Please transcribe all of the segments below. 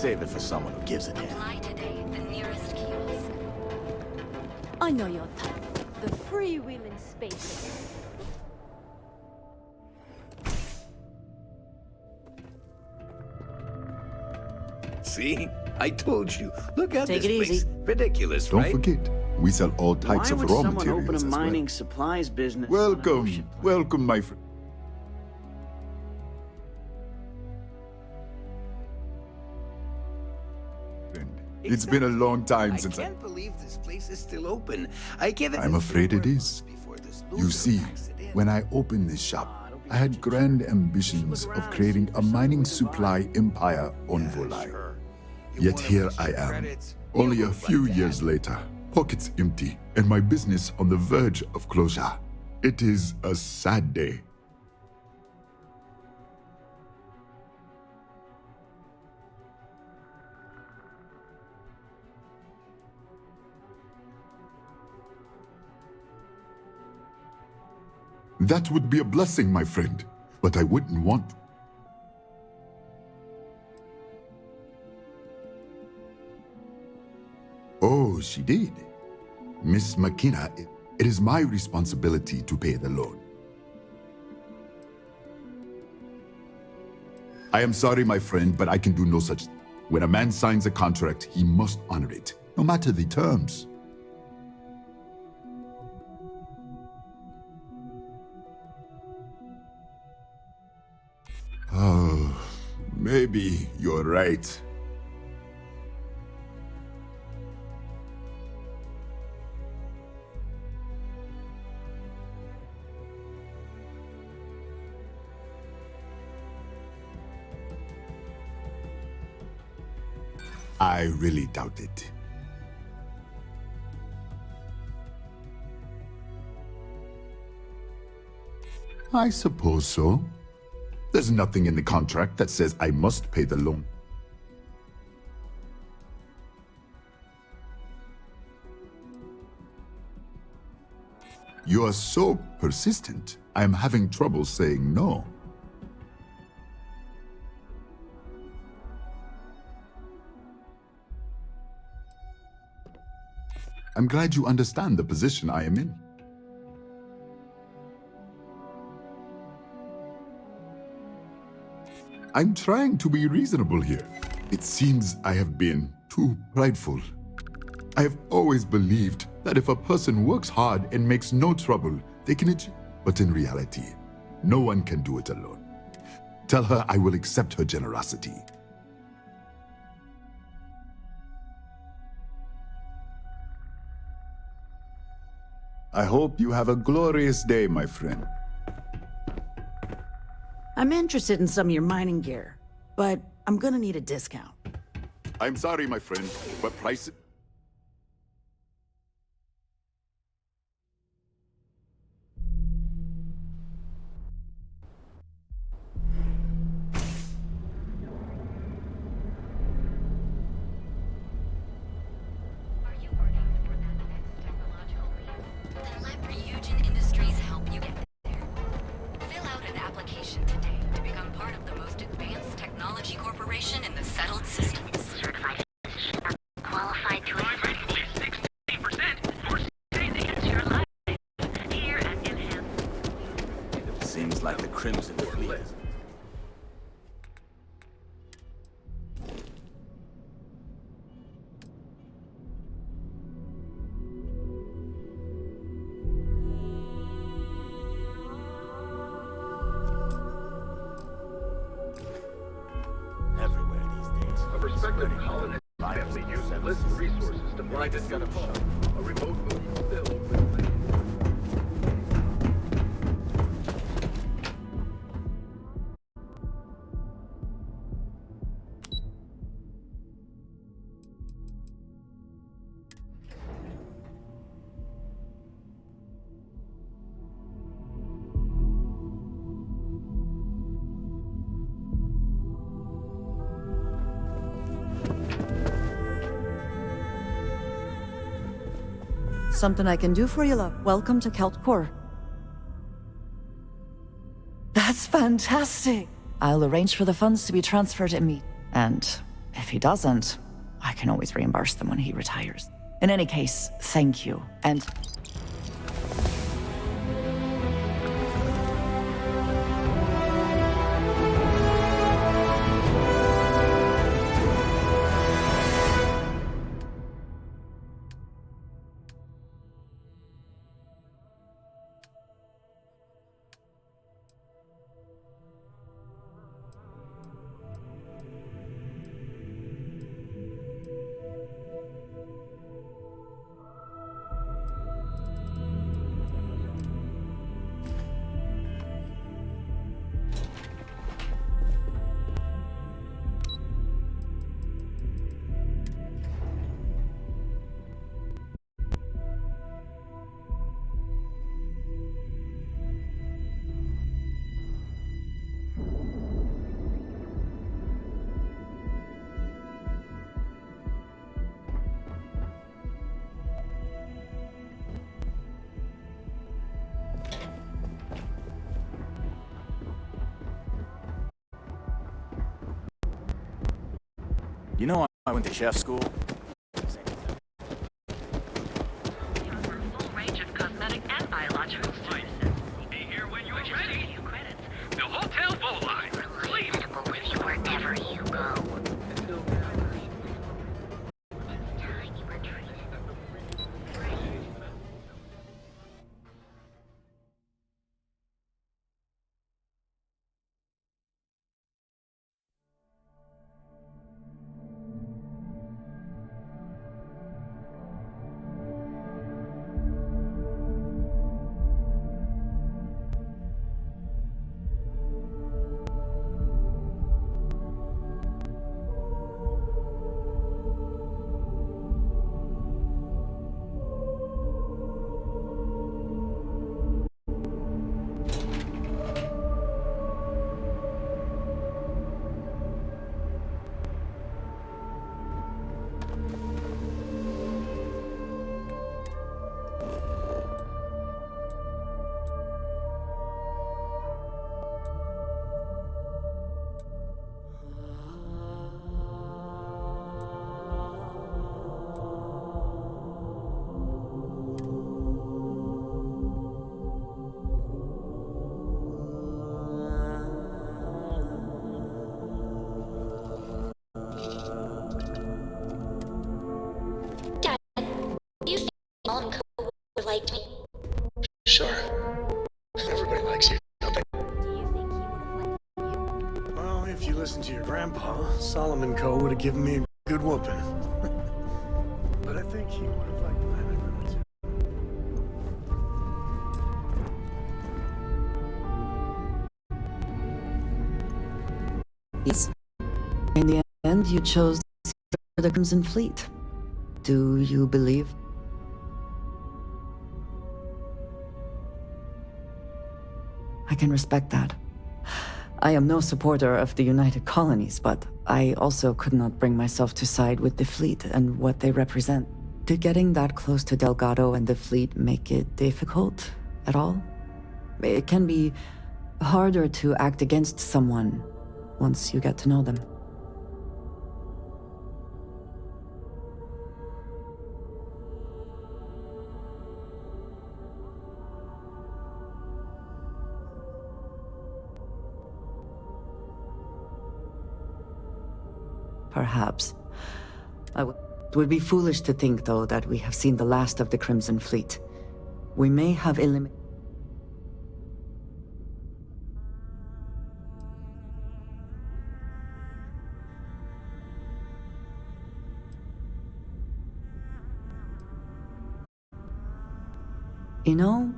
Save it for someone who gives a damn. Apply today at the nearest kiosk. I know your type. The free women's space. See? I told you. Look at Take this it place. easy. Ridiculous, Don't right? forget, we sell all types Why of would raw someone open materials a as well. mining supplies business? on an ocean Welcome, planet? welcome, my friend. It's been a long time since I can't believe this place is still open. I give it. I'm afraid it is. You see, when I opened this shop, I had grand ambitions of creating a mining supply empire on Volai. Yet here I am, only a few years later, pockets empty, and my business on the verge of closure. It is a sad day. That would be a blessing, my friend, but I wouldn't want. Oh, she did. Miss McKenna, it is my responsibility to pay the loan. I am sorry, my friend, but I can do no such thing. When a man signs a contract, he must honor it, no matter the terms. Oh, maybe you're right. I really doubt it. I suppose so. There's nothing in the contract that says I must pay the loan. You are so persistent. I am having trouble saying no. I'm glad you understand the position I am in. I'm trying to be reasonable here. It seems I have been too prideful. I have always believed that if a person works hard and makes no trouble, they can achieve. But in reality, no one can do it alone. Tell her I will accept her generosity. I hope you have a glorious day, my friend. I'm interested in some of your mining gear, but I'm gonna need a discount. I'm sorry, my friend, but price... Are you working for that next technological leap? Then let Ryujin Industries help you get there. Fill out an application today to become part of the most advanced technology corporation in the settled systems. Certified qualified to invest 60% more savings your life here at Enhance. Seems like the Crimson Fleet. Everywhere these days. A prospective colonist family used list resources to find a new home, a remote moon filled with land. Something I can do for you, love. Welcome to Keltcore. That's fantastic. I'll arrange for the funds to be transferred immediately. And If he doesn't, I can always reimburse them when he retires. In any case, thank you, and... You know, I went to chef school. Full range of cosmetic and biological services. Be here when you're Just a ready. few credits. The hotel bow line. Please. Medical with you wherever you go. Time you were treated. You think Mom and Co would like me? Sure. Everybody likes you, don't they? Do you think he would have liked you? Well, if you listen to your grandpa, Solomon Co. would have given me a good whooping. But I think he would have liked my girl too. Yes. In the end, you chose the Crimson Fleet. Do you believe? I can respect that. I am no supporter of the United Colonies, but I also could not bring myself to side with the fleet and what they represent. Did getting that close to Delgado and the fleet make it difficult at all? It can be harder to act against someone once you get to know them. Perhaps. It would be foolish to think, though, that we have seen the last of the Crimson Fleet. We may have eliminated... You know,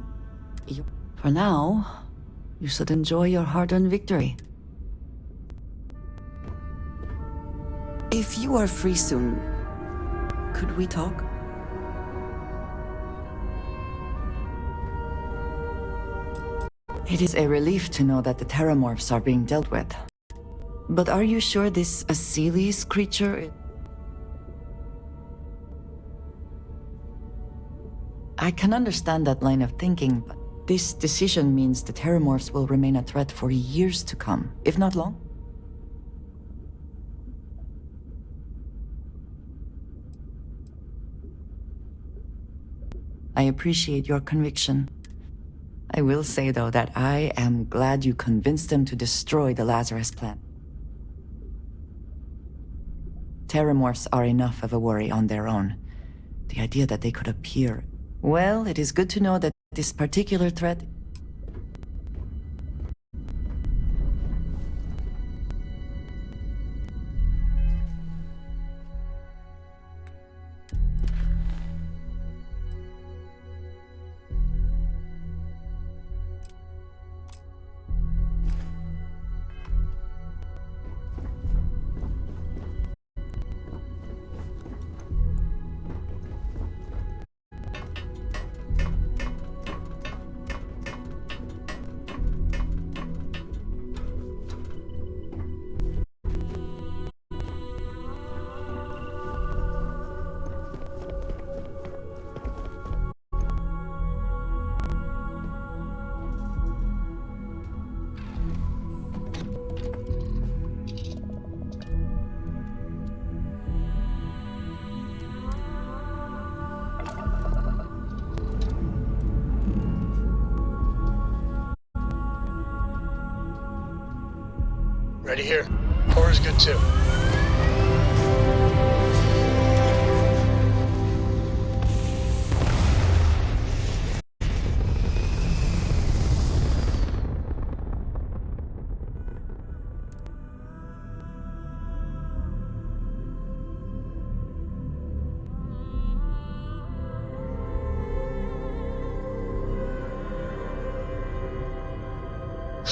for now, you should enjoy your hard-earned victory. If you are free soon, could we talk? It is a relief to know that the Terramorphs are being dealt with. But are you sure this Asilis creature... I can understand that line of thinking, but this decision means the Terramorphs will remain a threat for years to come, if not long. I appreciate your conviction. I will say, though, that I am glad you convinced them to destroy the Lazarus plant. Terramorphs are enough of a worry on their own. The idea that they could appear... Well, it is good to know that this particular threat... Ready here. Core is good too.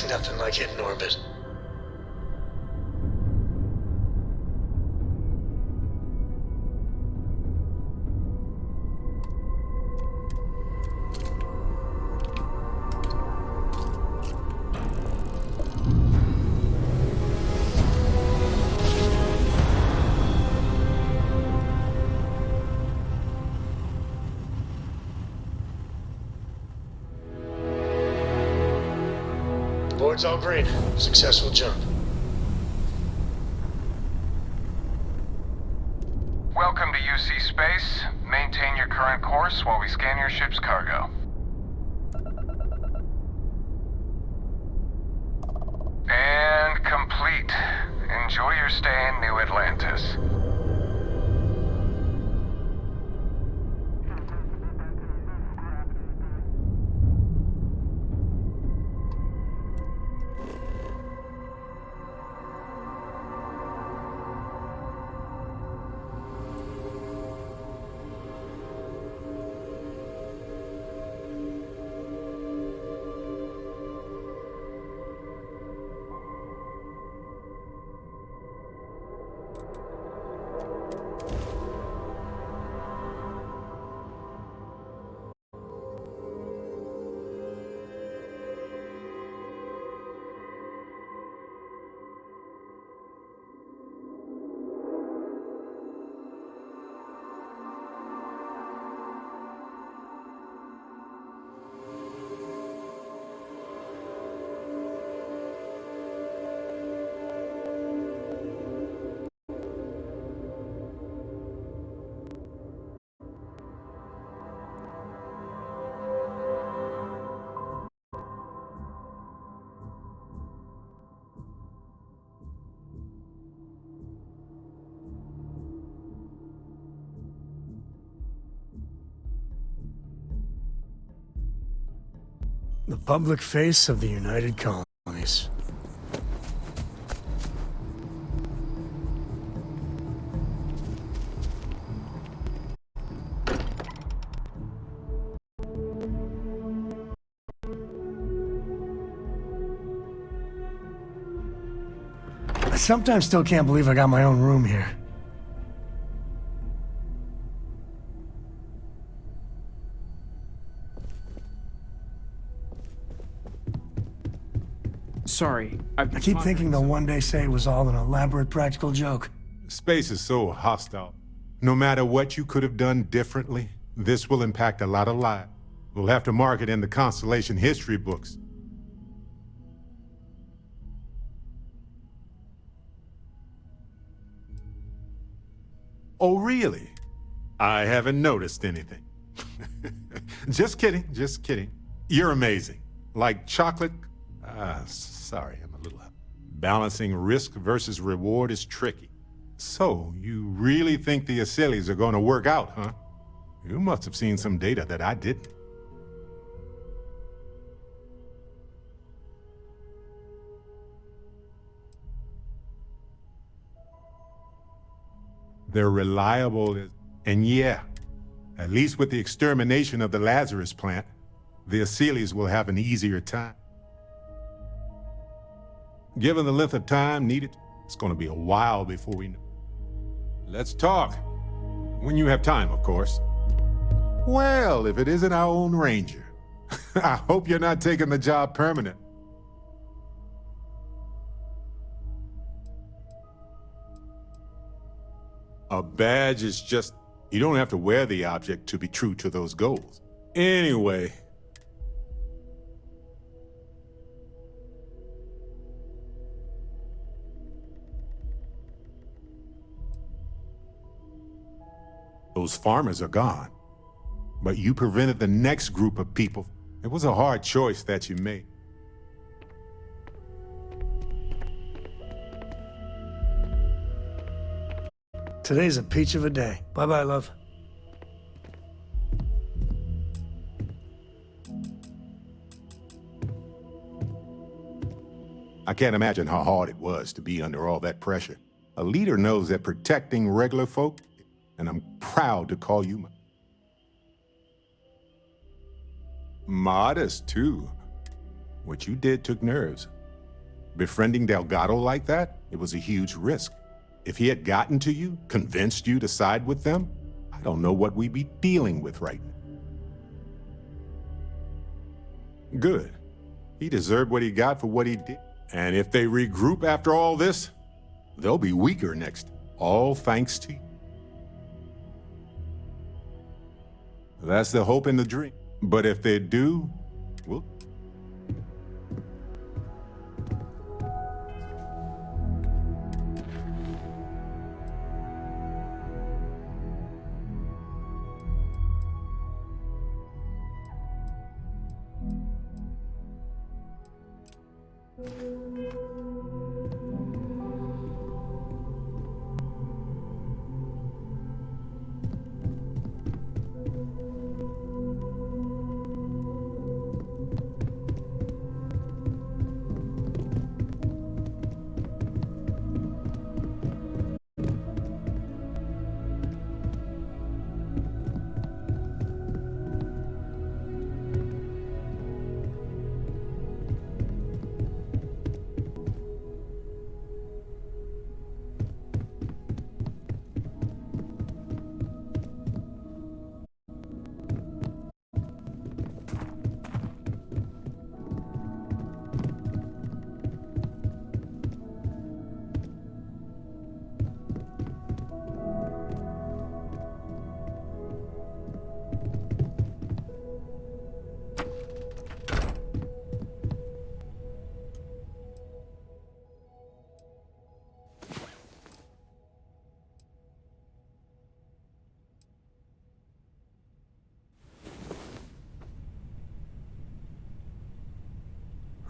Nothing like hitting orbit. Board's all green. Successful jump. Welcome to UC Space. Maintain your current course while we scan your ship's cargo. And complete. Enjoy your stay in New Atlantis. The public face of the United Colonies. I sometimes still can't believe I got my own room here. Sorry, I keep thinking they'll one day say it was all an elaborate practical joke. Space is so hostile. No matter what you could have done differently, this will impact a lot of lives. We'll have to mark it in the Constellation history books. Oh, really? I haven't noticed anything. Just kidding, just kidding. You're amazing. Like chocolate... sorry, I'm a little... Balancing risk versus reward is tricky. So, you really think the Asylees are going to work out, huh? You must have seen some data that I didn't. They're reliable, and yeah, at least with the extermination of the Lazarus plant, the Asylees will have an easier time. Given the length of time needed, it's going to be a while before we know. Let's talk. When you have time, of course. Well, if it isn't our own Ranger. I hope you're not taking the job permanent. A badge is just... You don't have to wear the object to be true to those goals. Anyway... Those farmers are gone. But you prevented the next group of people. It was a hard choice that you made. Today's a peach of a day. Bye-bye, love. I can't imagine how hard it was to be under all that pressure. A leader knows that protecting regular folk, and I'm proud to call you modest, too. What you did took nerves. Befriending Delgado like that, it was a huge risk. If he had gotten to you, convinced you to side with them, I don't know what we'd be dealing with right now. Good. He deserved what he got for what he did. And if they regroup after all this, they'll be weaker next. All thanks to you. That's the hope and the dream. But if they do, well...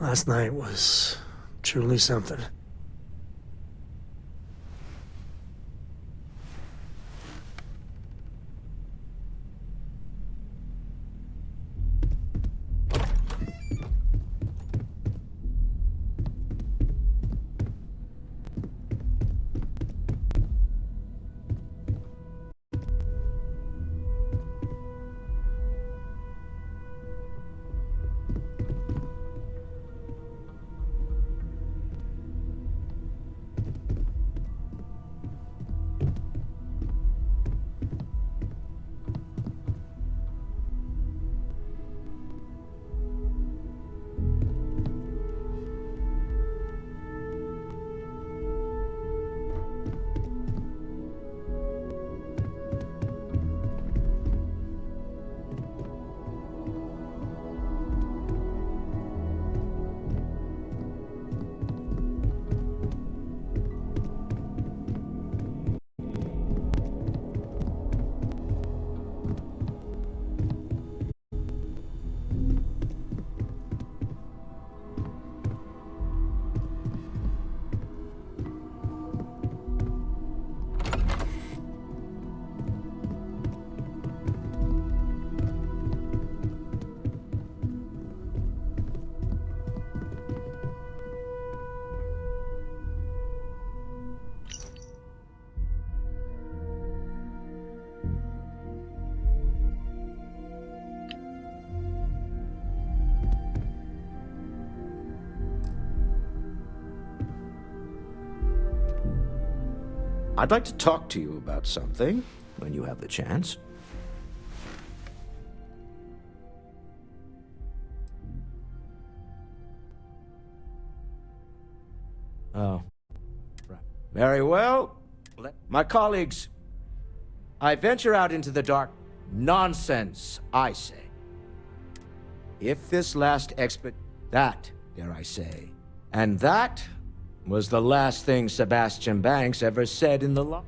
Last night was truly something. I'd like to talk to you about something when you have the chance. Oh. Right. Very well. My colleagues, I venture out into the dark. Nonsense, I say. If this last that, dare I say, and that was the last thing Sebastian Banks ever said in the law.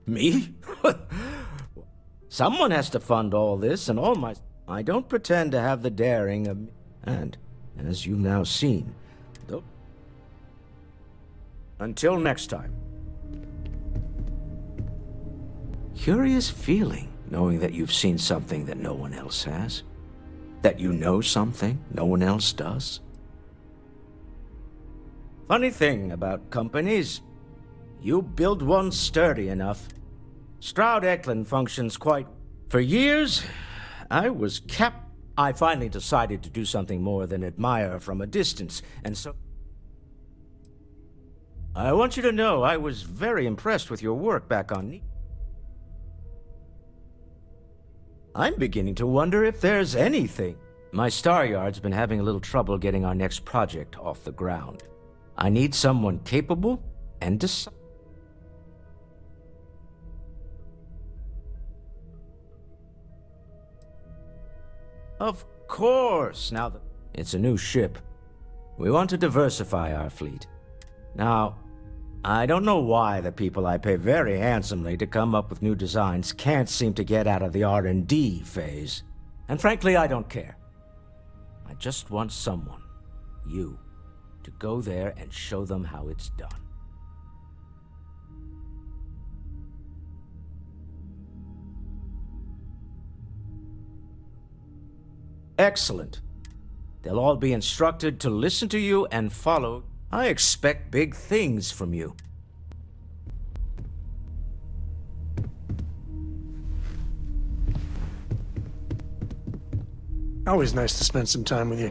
Me? Someone has to fund all this and all my... I don't pretend to have the daring of... And, as you've now seen, though... Until next time. Curious feeling, knowing that you've seen something that no one else has. That you know something no one else does. Funny thing about companies, you build one sturdy enough. Stroud-Eklund functions quite... For years, I was kept... I finally decided to do something more than admire from a distance, and so... I want you to know I was very impressed with your work back on... I'm beginning to wonder if there's anything. My Star Yard's been having a little trouble getting our next project off the ground. I need someone capable and decisive. Of course, now that it's a new ship. We want to diversify our fleet. Now, I don't know why the people I pay very handsomely to come up with new designs can't seem to get out of the R&D phase. And frankly, I don't care. I just want someone, you, to go there and show them how it's done. Excellent. They'll all be instructed to listen to you and follow. I expect big things from you. Always nice to spend some time with you.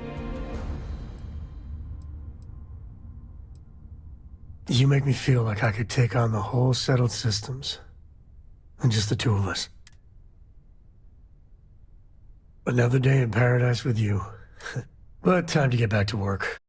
You make me feel like I could take on the whole settled systems. And just the two of us. Another day in paradise with you. But time to get back to work.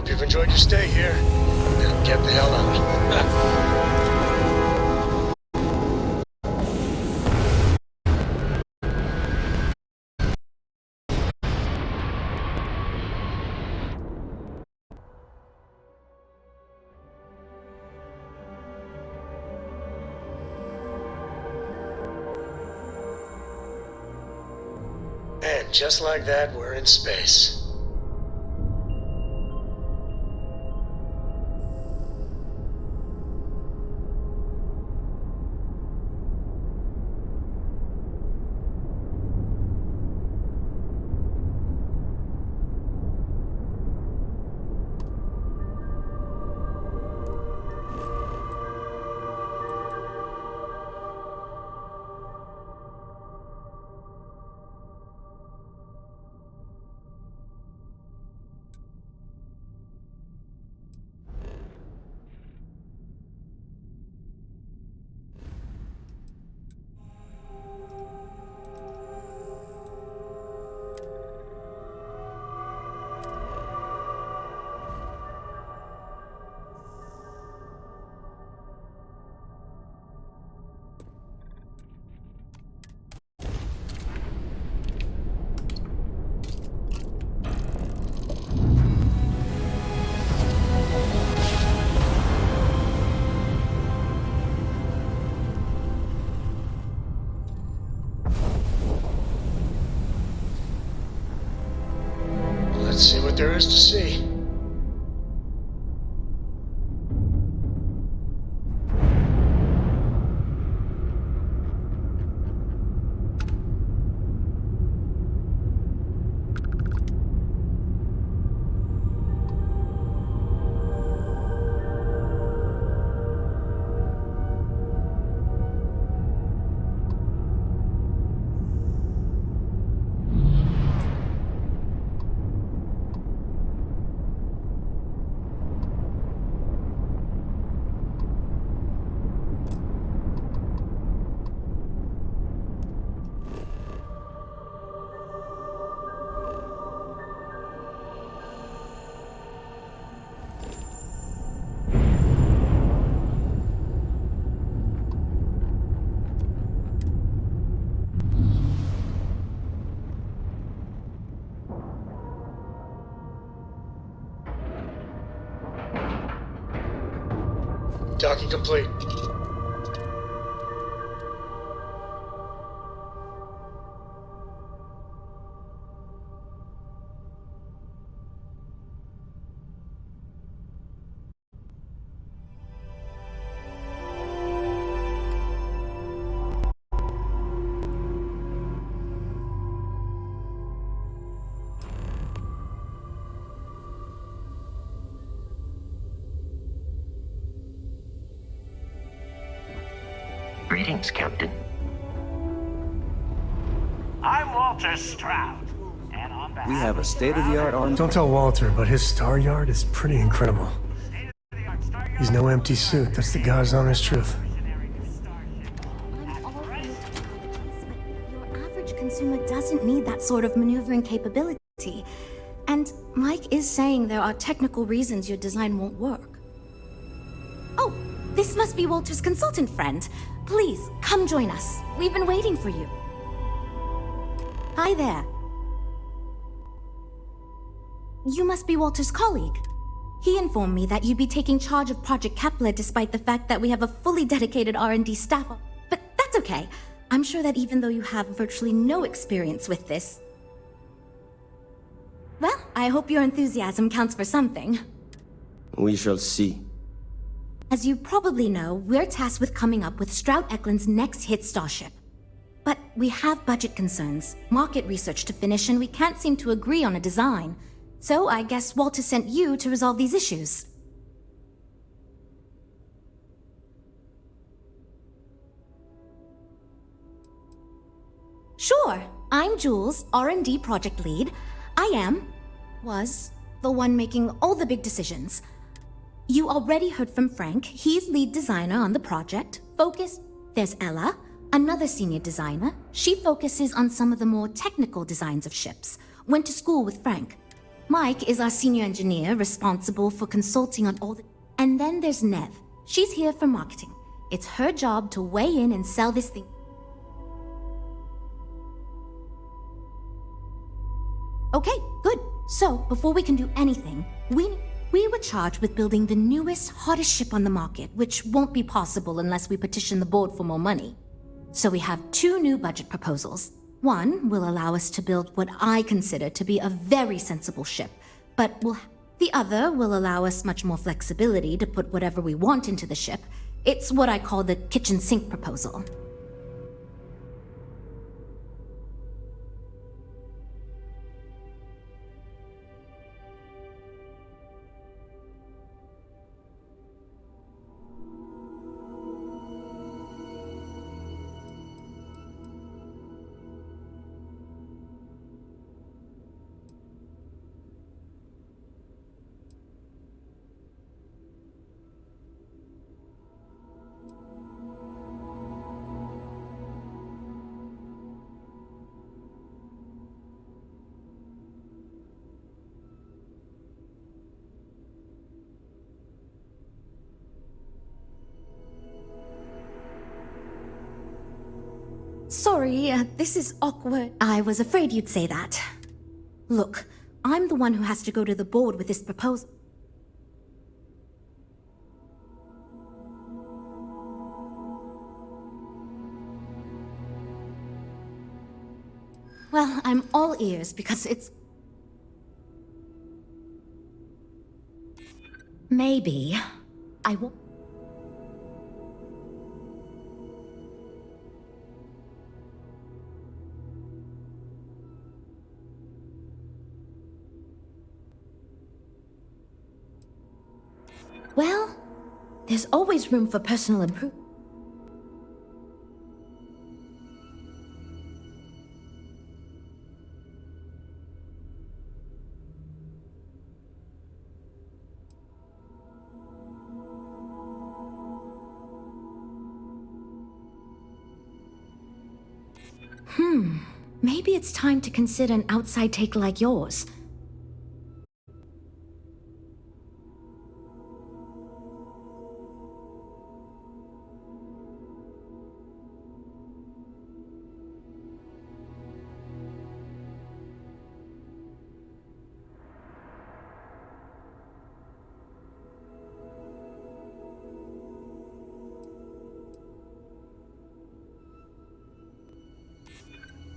Hope you've enjoyed your stay here. Now get the hell out. And just like that, we're in space. Let's see what there is to see. Docking complete. Greetings, Captain. I'm Walter Stroud, and on behalf We have a state-of-the-art R&D. Don't tell Walter, but his star yard is pretty incredible. He's no empty suit. That's the God's honest truth. I'm all for new technologies, but your average consumer doesn't need that sort of maneuvering capability. And Mike is saying there are technical reasons your design won't work. Oh, this must be Walter's consultant friend. Please, come join us. We've been waiting for you. Hi there. You must be Walter's colleague. He informed me that you'd be taking charge of Project Kepler despite the fact that we have a fully dedicated R&D staff. But that's okay. I'm sure that even though you have virtually no experience with this... Well, I hope your enthusiasm counts for something. We shall see. As you probably know, we're tasked with coming up with Stroud Eklund's next hit starship. But we have budget concerns, market research to finish, and we can't seem to agree on a design. So I guess Walter sent you to resolve these issues. Sure, I'm Jules, R&D project lead. was the one making all the big decisions. You already heard from Frank. He's lead designer on the project. There's Ella, another senior designer. She focuses on some of the more technical designs of ships. Went to school with Frank. Mike is our senior engineer responsible for consulting on all the... And then there's Nev. She's here for marketing. It's her job to weigh in and sell this thing. Okay, good. So, before we can do anything, we were charged with building the newest, hottest ship on the market, which won't be possible unless we petition the board for more money. So we have two new budget proposals. One will allow us to build what I consider to be a very sensible ship, but the other will allow us much more flexibility to put whatever we want into the ship. It's what I call the kitchen sink proposal. Sorry, this is awkward. I was afraid you'd say that. Look, I'm the one who has to go to the board with this proposal. Well, I'm all ears because it's... Maybe I will... Well, there's always room for personal improvement. Maybe it's time to consider an outside take like yours.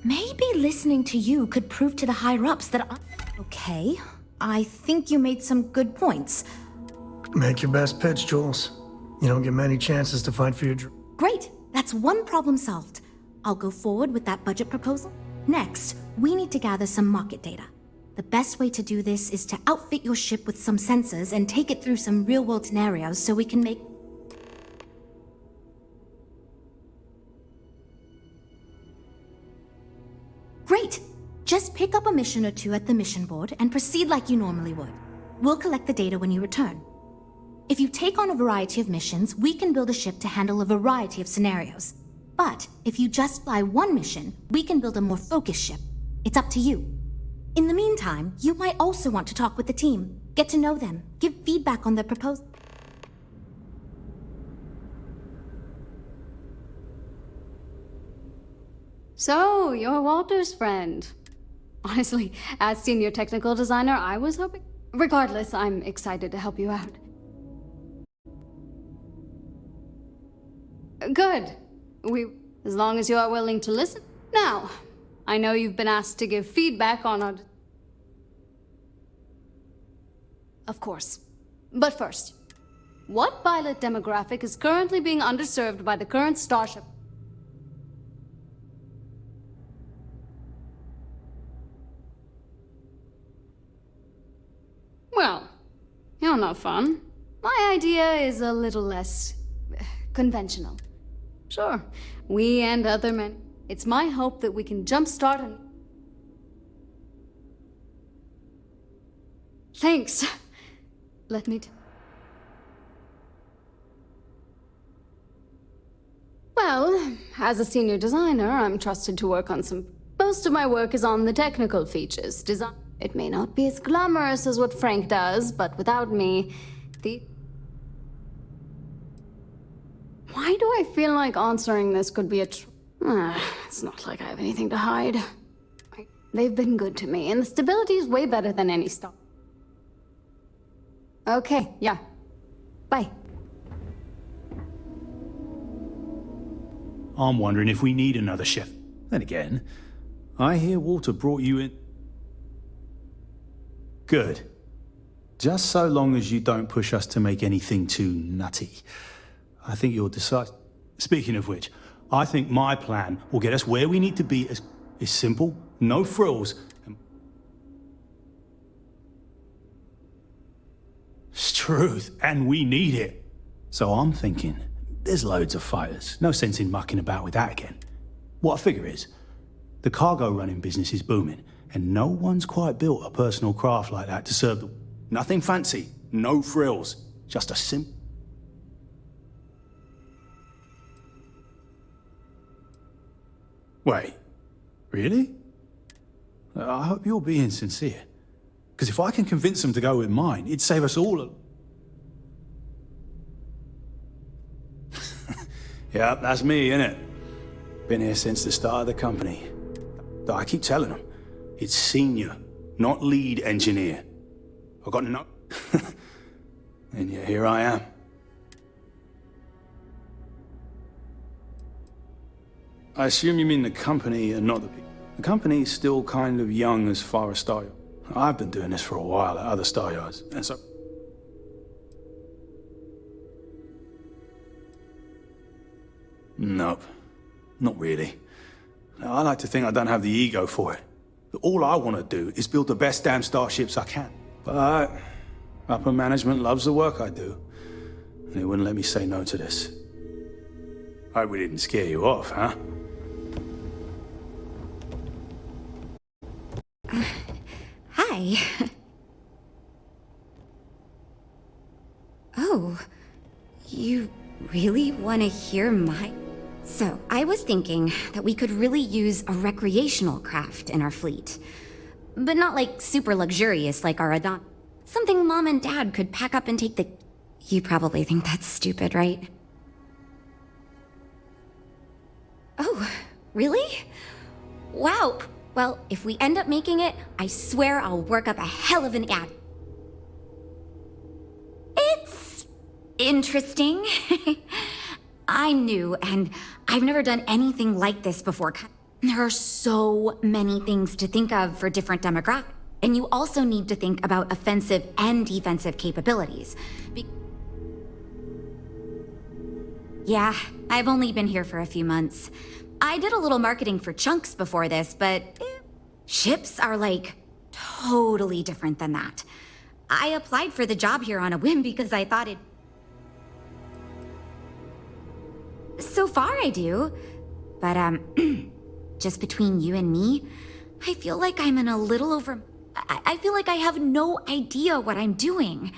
Maybe listening to you could prove to the higher-ups that I... Okay, I think you made some good points. Make your best pitch, Jules. You don't get many chances to fight for your dream. Great, that's one problem solved. I'll go forward with that budget proposal. Next, we need to gather some market data. The best way to do this is to outfit your ship with some sensors and take it through some real-world scenarios so we can make... Great! Just pick up a mission or two at the mission board and proceed like you normally would. We'll collect the data when you return. If you take on a variety of missions, we can build a ship to handle a variety of scenarios. But if you just fly one mission, we can build a more focused ship. It's up to you. In the meantime, you might also want to talk with the team, get to know them, give feedback on their proposal. So, you're Walter's friend. Honestly, as senior technical designer, I was hoping... Regardless, I'm excited to help you out. Good. As long as you are willing to listen. Now, I know you've been asked to give feedback on our... Of course. But first, what pilot demographic is currently being underserved by the current starship? Well, you're no fun. My idea is a little less... conventional. Sure, we and other men... It's my hope that we can jumpstart and... Thanks. Let me... Well, as a senior designer, I'm trusted to work on some... Most of my work is on the technical features, design... It may not be as glamorous as what Frank does, but without me, Why do I feel like answering this could be it's not like I have anything to hide. They've been good to me, and the stability is way better than any stock. Okay, yeah. Bye. I'm wondering if we need another chef. Then again, I hear Walter brought you in. Good. Just so long as you don't push us to make anything too nutty. I think you'll decide. Speaking of which, I think my plan will get us where we need to be. Is simple, no frills. It's truth, and we need it. So I'm thinking, there's loads of fighters. No sense in mucking about with that again. What I figure is, the cargo running business is booming, and no one's quite built a personal craft like that to serve the... Nothing fancy, no frills, just a simple... Wait, really? I hope you're being sincere. Because if I can convince them to go with mine, it'd save us all a... Yeah, that's me, innit? Been here since the start of the company. I keep telling them, it's senior, not lead engineer. I've got no... And yet here I am. I assume you mean the company and not the people. The company's still kind of young as far as Star Yard. I've been doing this for a while at other Star Yards, and so... Nope, not really. I like to think I don't have the ego for it. All I want to do is build the best damn starships I can. But upper management loves the work I do, and they wouldn't let me say no to this. I hope we didn't scare you off, huh? Hi. Oh, you really want to hear my... So, I was thinking that we could really use a recreational craft in our fleet. But not like super luxurious like our Adon. Something Mom and Dad could pack up and take the... You probably think that's stupid, right? Oh, really? Wow. Well, if we end up making it, I swear I'll work up a hell of an ad. It's interesting. I'm new, and I've never done anything like this before. There are so many things to think of for different demographics. And you also need to think about offensive and defensive capabilities. Yeah, I've only been here for a few months. I did a little marketing for Chunks before this, but ships are like totally different than that. I applied for the job here on a whim because I thought it... So far I do, but just between you and me, I feel like I'm in a little over... I feel like I have no idea what I'm doing.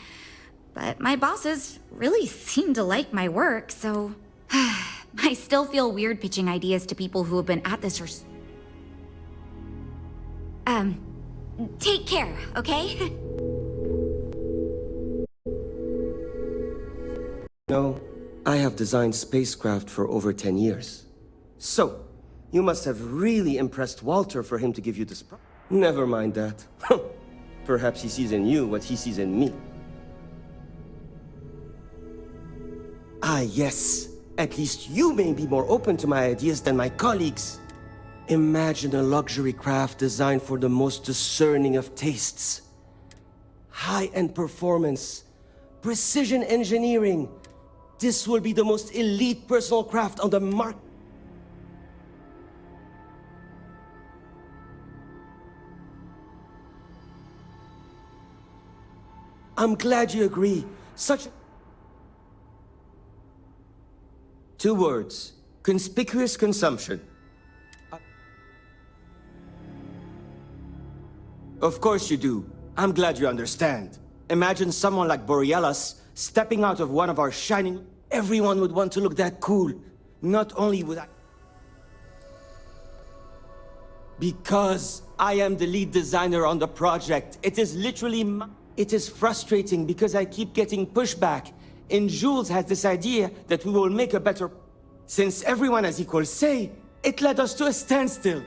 But my bosses really seem to like my work, so... I still feel weird pitching ideas to people who have been at this for... Take care, okay? No, I have designed spacecraft for over 10 years. So, you must have really impressed Walter for him to give you this Never mind that. Perhaps he sees in you what he sees in me. Ah, yes. At least you may be more open to my ideas than my colleagues. Imagine a luxury craft designed for the most discerning of tastes. High-end performance, precision engineering. This will be the most elite personal craft on the market. I'm glad you agree. Such... 2 words. Conspicuous consumption. Of course you do. I'm glad you understand. Imagine someone like Borealis stepping out of one of our shining... Everyone would want to look that cool. Not only would I... Because I am the lead designer on the project. It is literally It is frustrating because I keep getting pushback. And Jules has this idea that we will make a better... Since everyone has equal say, it led us to a standstill.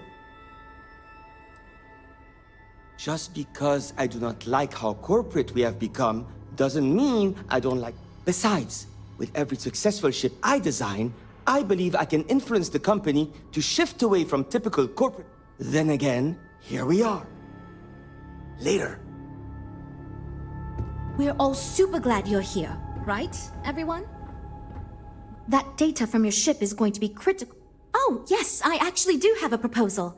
Just because I do not like how corporate we have become, doesn't mean I don't like... Besides, with every successful ship I design, I believe I can influence the company to shift away from typical corporate... Then again, here we are. Later. We're all super glad you're here, right, everyone? That data from your ship is going to be critical. Oh, yes, I actually do have a proposal.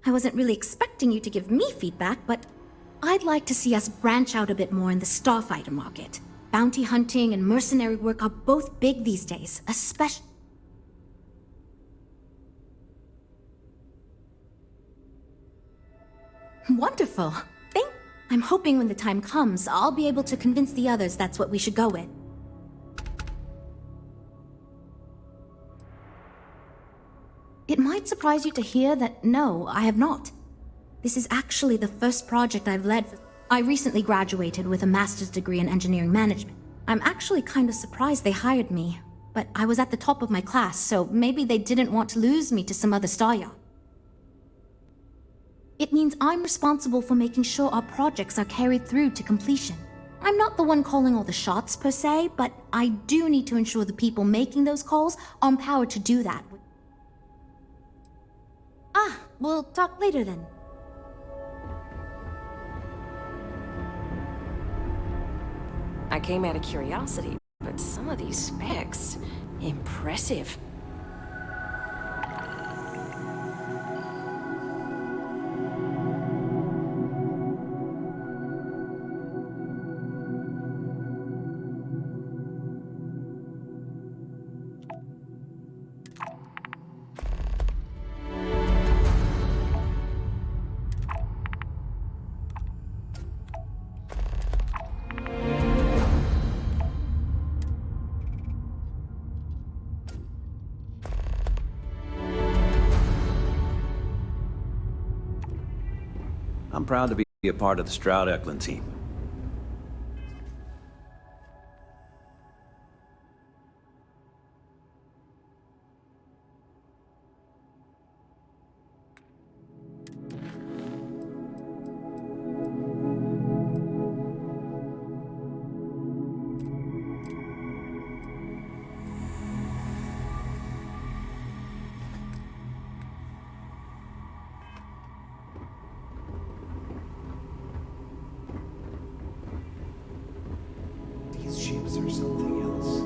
I wasn't really expecting you to give me feedback, but I'd like to see us branch out a bit more in the starfighter market. Bounty hunting and mercenary work are both big these days, especially... Wonderful. I'm hoping when the time comes, I'll be able to convince the others that's what we should go with. It might surprise you to hear that no, I have not. This is actually the first project I've led. I recently graduated with a master's degree in engineering management. I'm actually kind of surprised they hired me, but I was at the top of my class, so maybe they didn't want to lose me to some other star yacht. It means I'm responsible for making sure our projects are carried through to completion. I'm not the one calling all the shots per se, but I do need to ensure the people making those calls are empowered to do that. We'll talk later then. I came out of curiosity, but some of these specs, impressive. I'm proud to be a part of the Stroud-Eklund team. These ships are something else.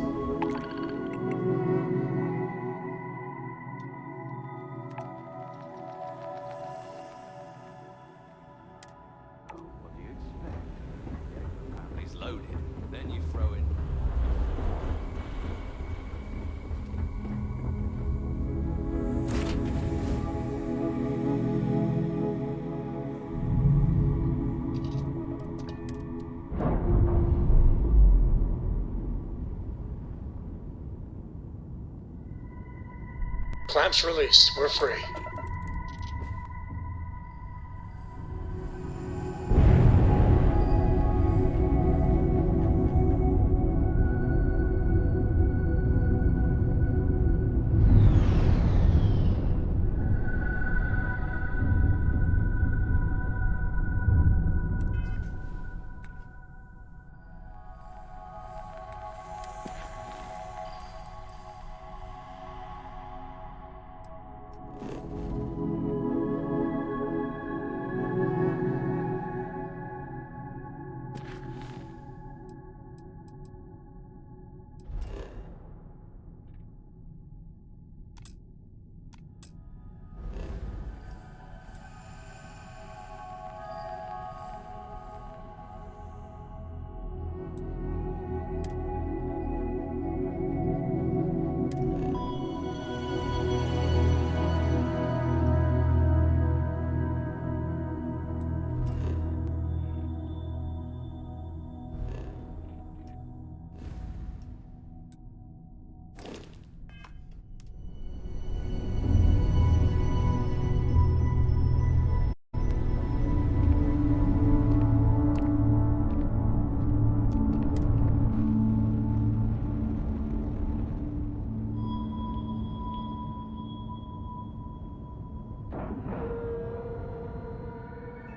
What do you expect? He's loaded. Then you throw in... Clamps released. We're free.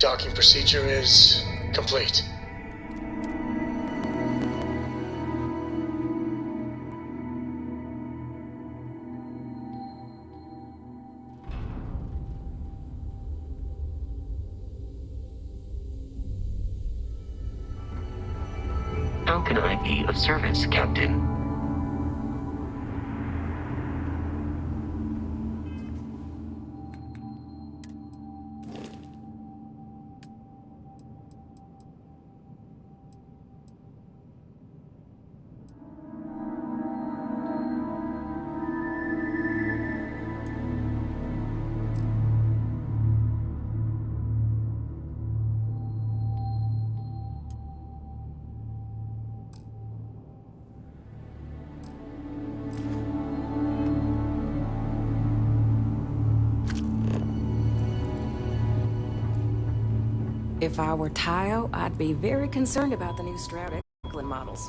Docking procedure is complete. How can I be of service, Captain? If I were Tayo, I'd be very concerned about the new Stroud Eklund models.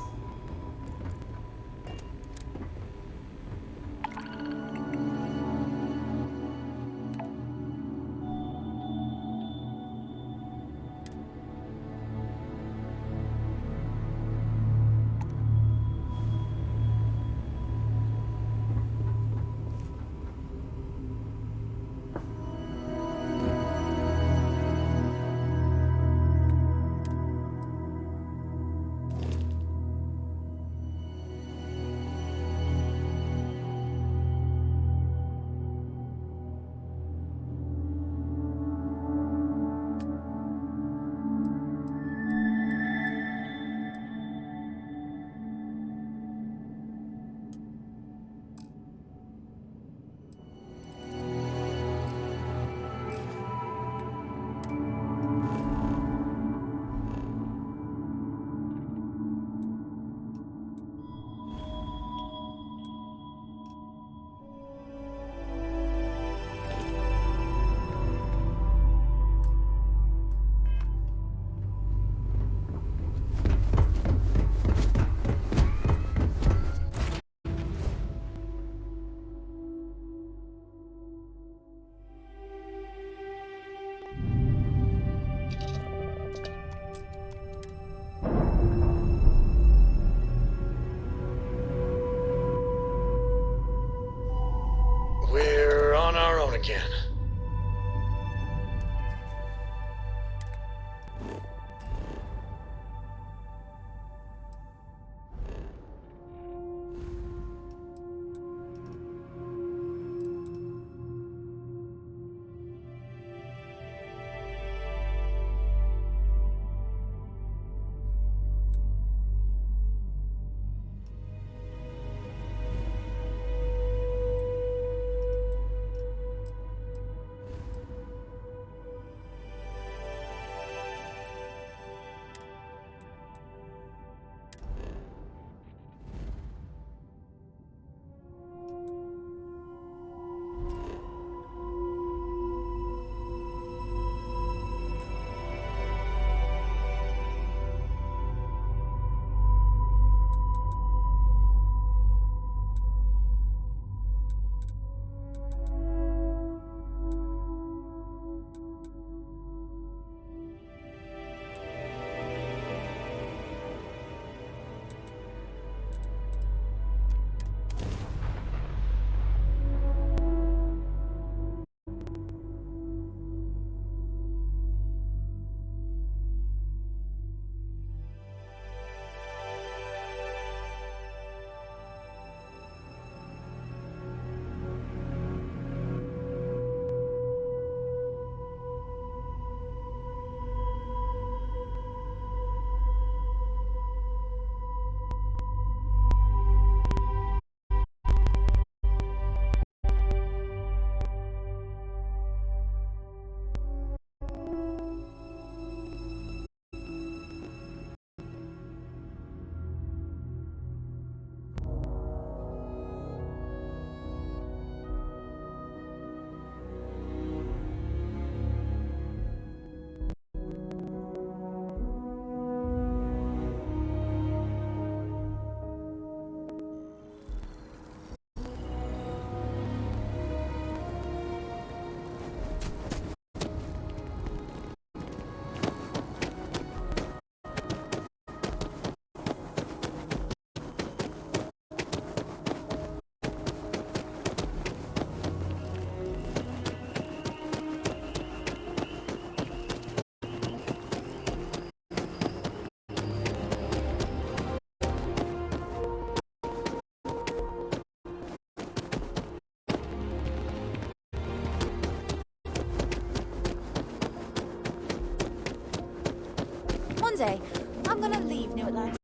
Okay, I'm gonna leave New Atlantis.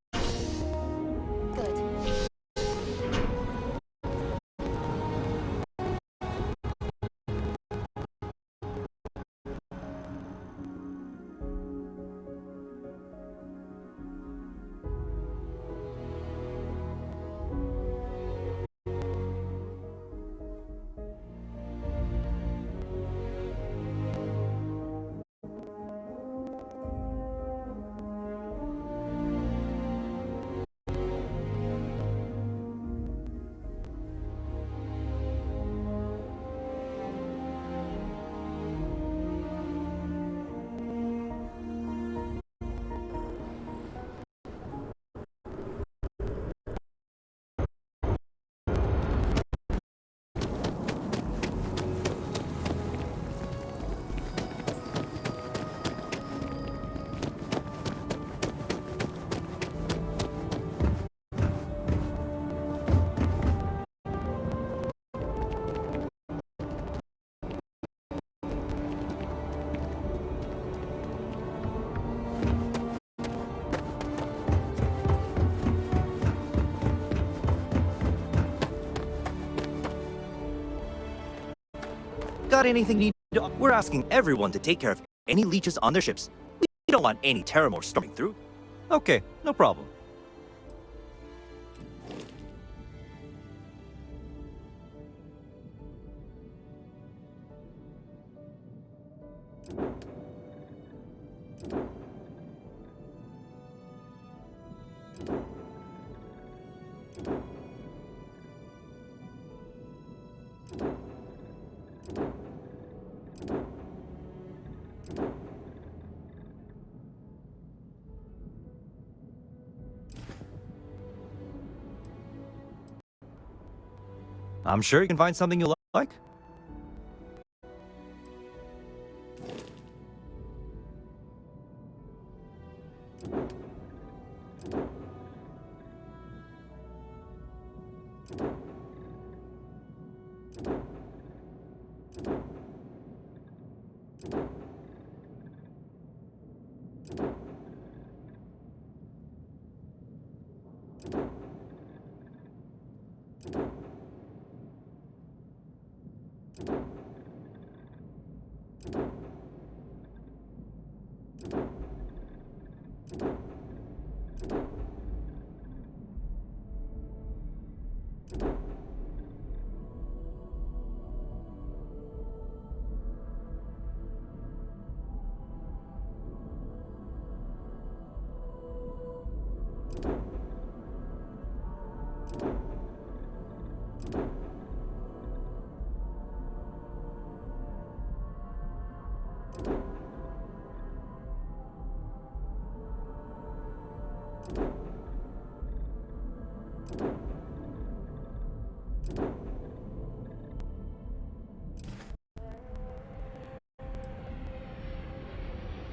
Good. Got anything you need? We're asking everyone to take care of any leeches on their ships. We don't want any Terramore storming through. Okay, no problem. I'm sure you can find something you like.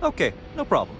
Okay, no problem.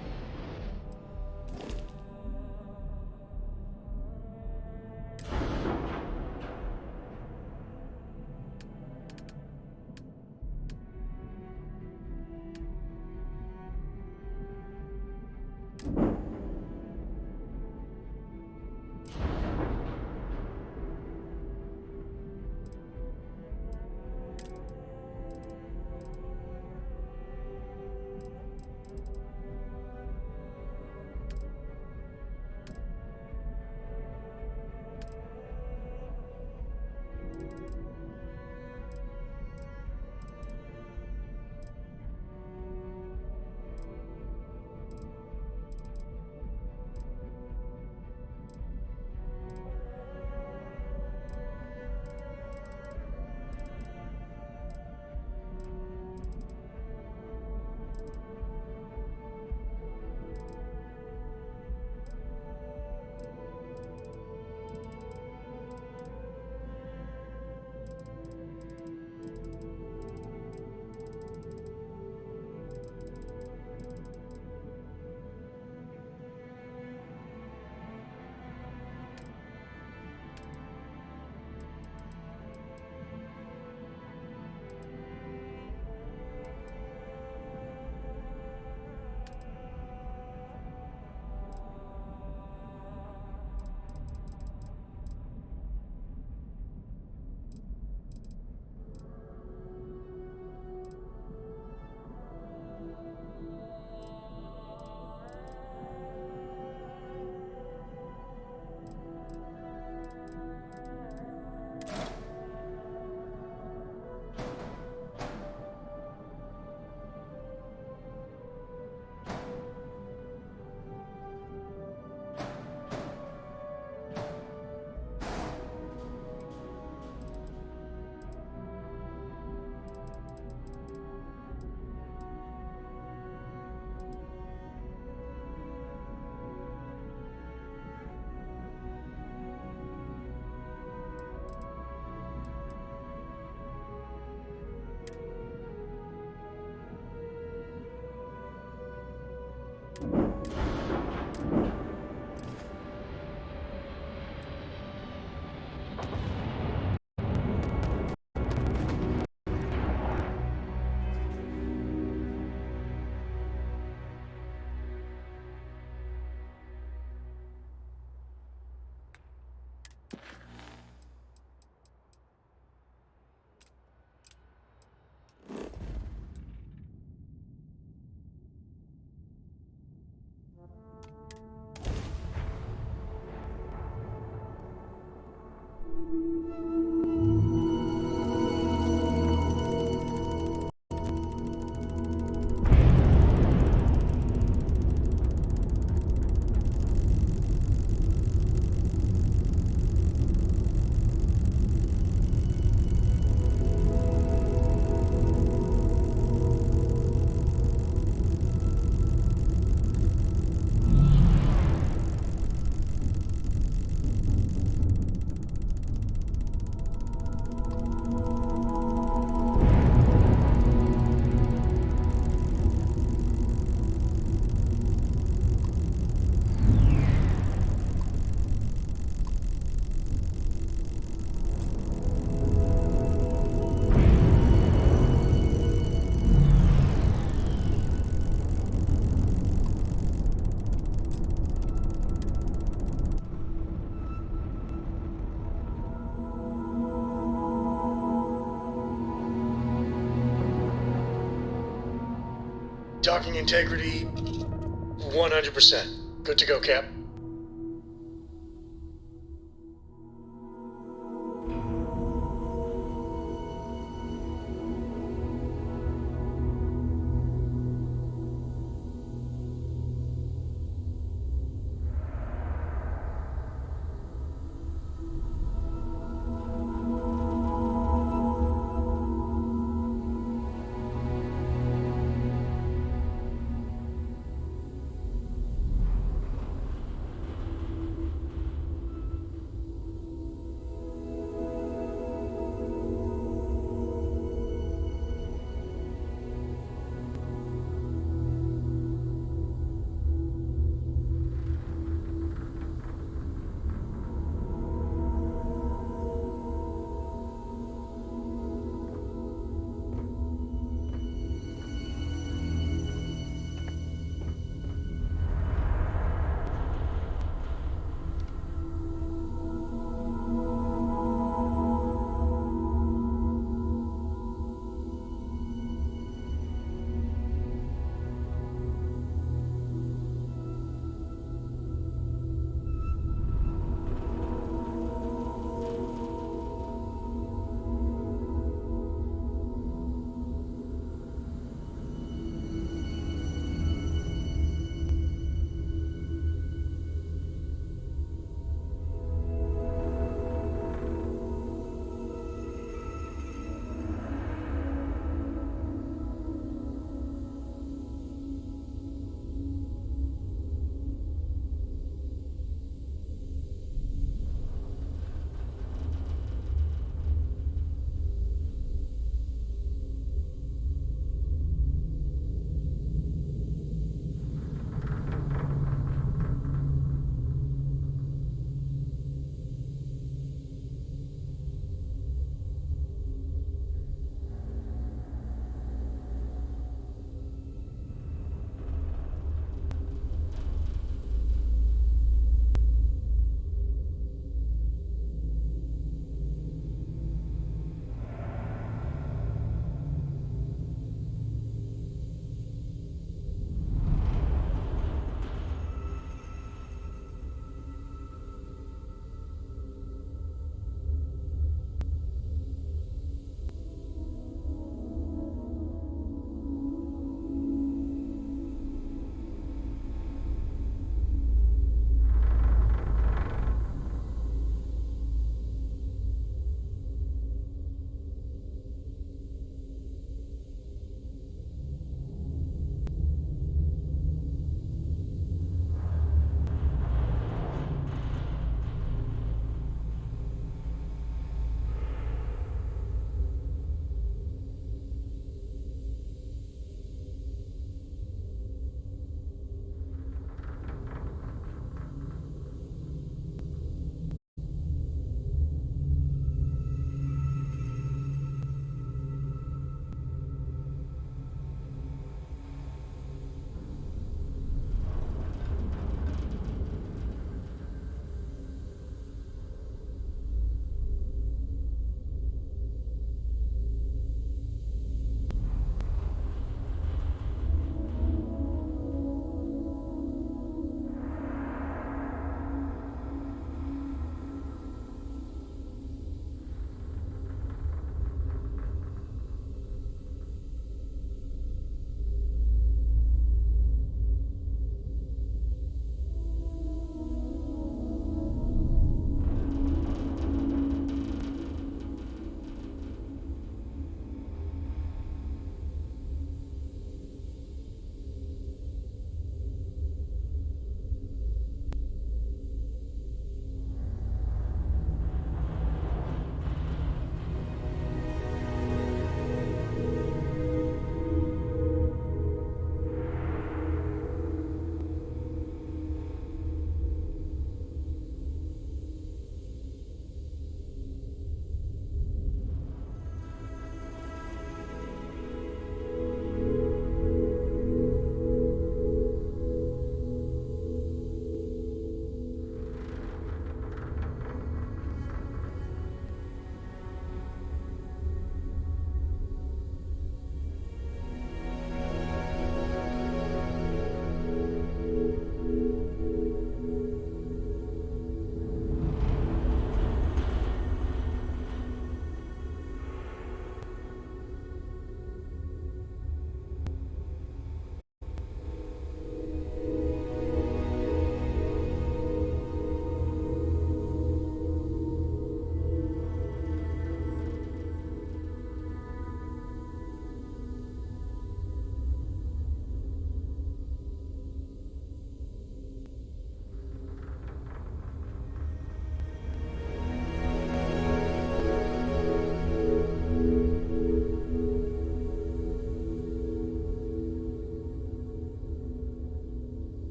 Docking integrity, 100%. Good to go, Cap.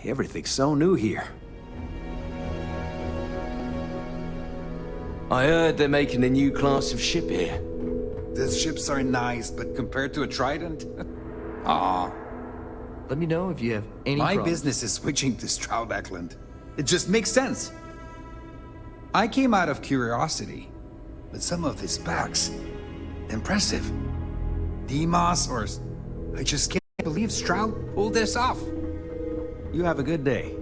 Everything's so new here. I heard they're making a new class of ship here. These ships are nice, but compared to a Trident? Aw. Let me know if you have any My problems. business is switching to Stroud Eklund. It just makes sense. I came out of curiosity, but some of his packs, impressive. Demas or... I just can't believe Stroud pulled this off. You have a good day.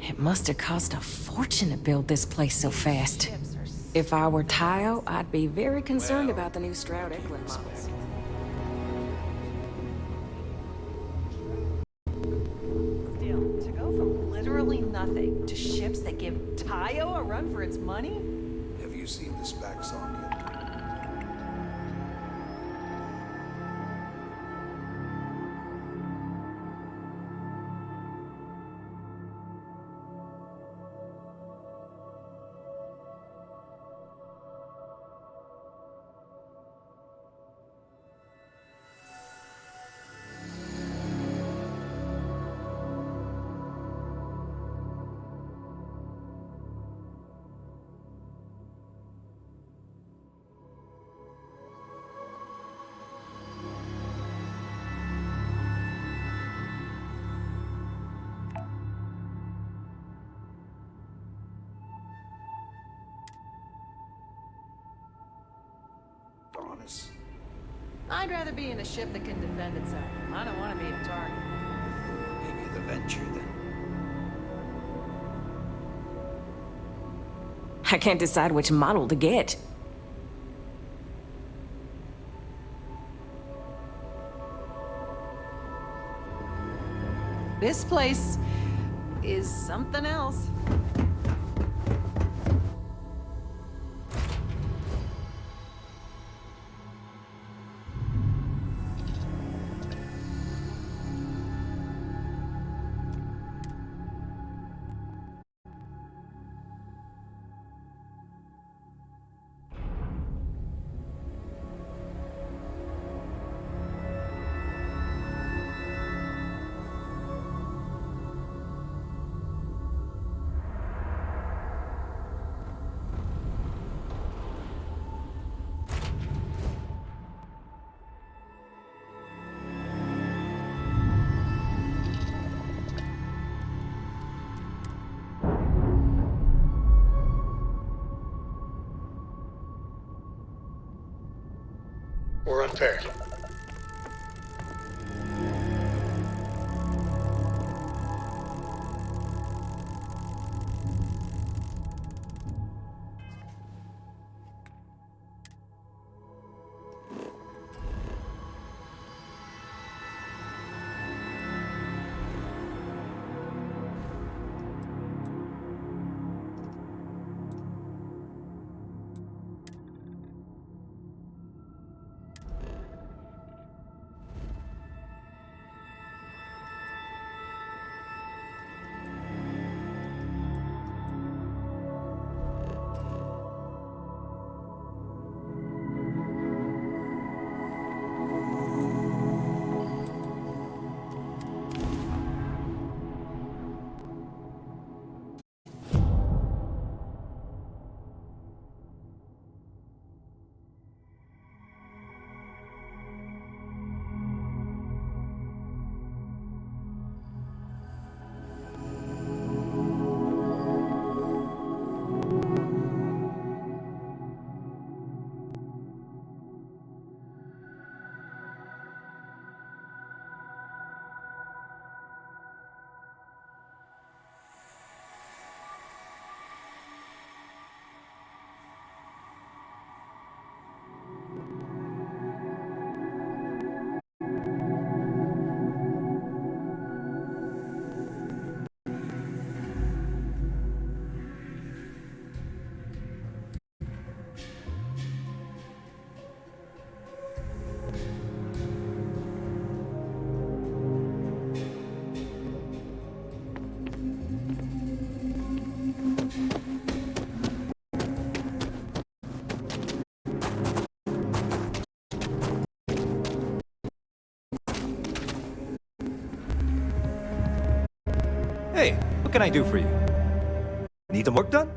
It must have cost a fortune to build this place so fast. If I were Tayo, I'd be very concerned about the new Stroud Eklund spec. Still, to go from literally nothing to ships that give Tayo a run for its money? Have you seen the specs on it? I'd rather be in a ship that can defend itself. I don't want to be a target. Maybe the Venture, then. I can't decide which model to get. This place is something else. We're unpaired. Hey, what can I do for you? Need some work done?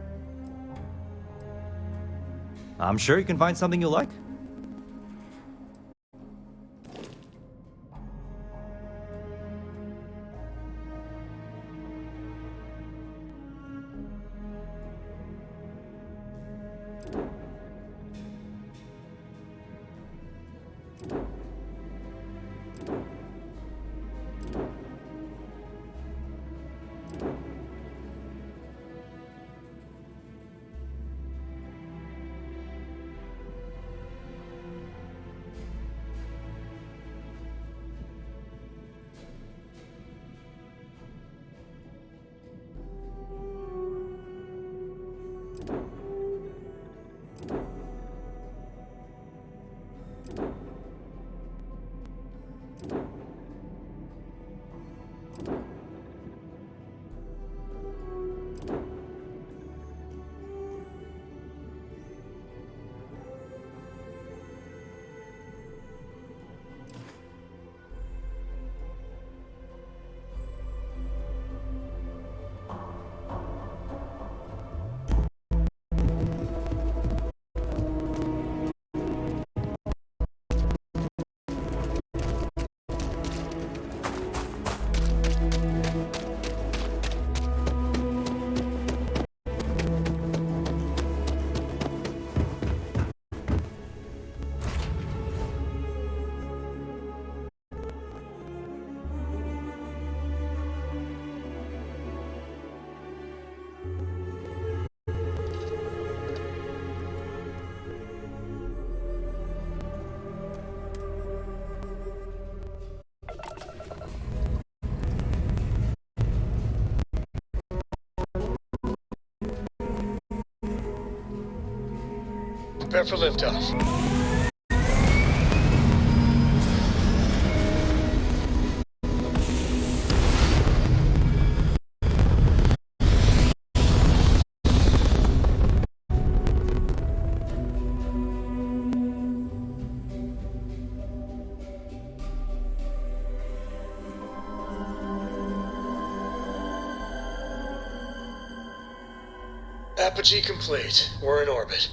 I'm sure you can find something you like. Prepare for liftoff. Apogee complete. We're in orbit.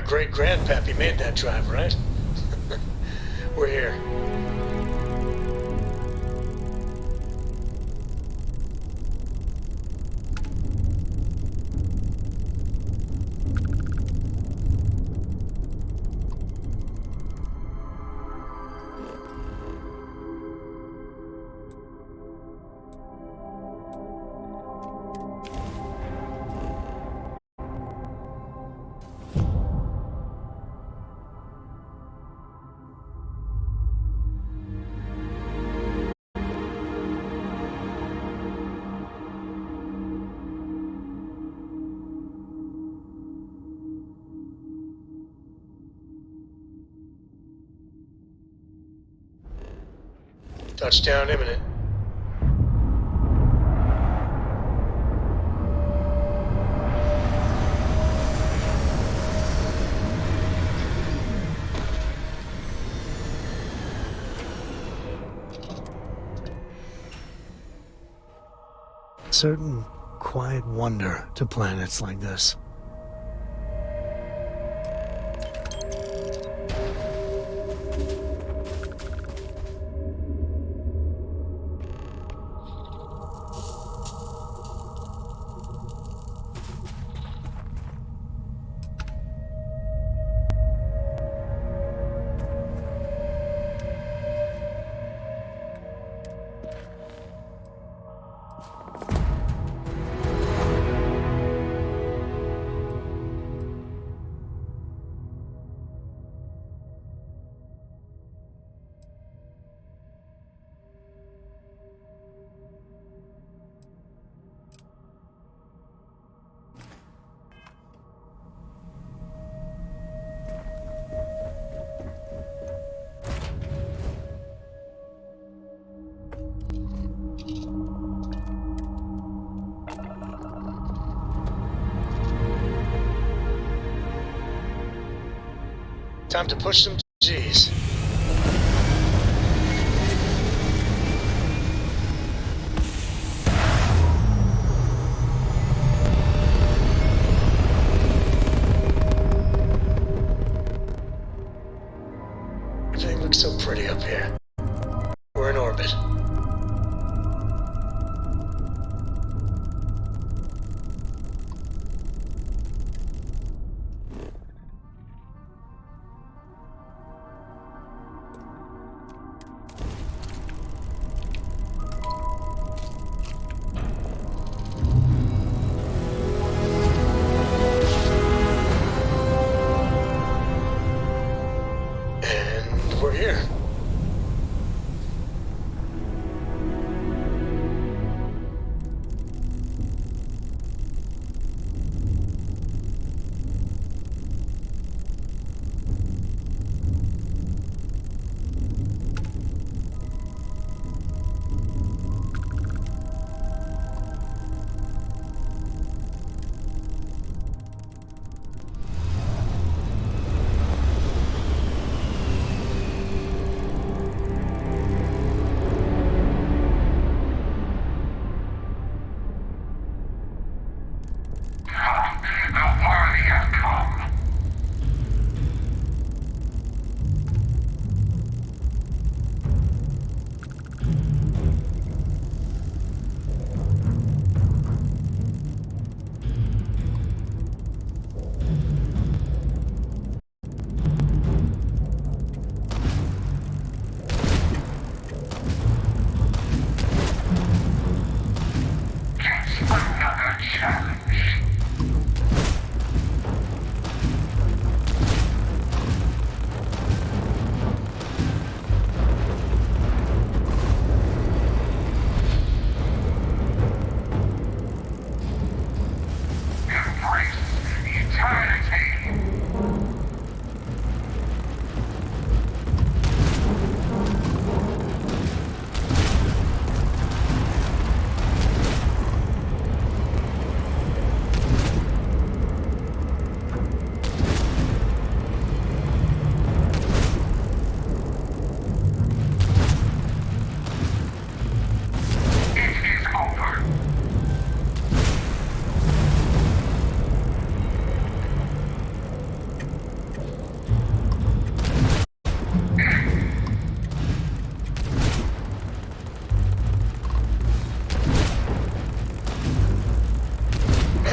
my great-grandpappy made that drive, right? We're here. Touchdown imminent. Certain quiet wonder to planets like this. Time to push some G's. Everything looks so pretty up here. We're in orbit. We're here.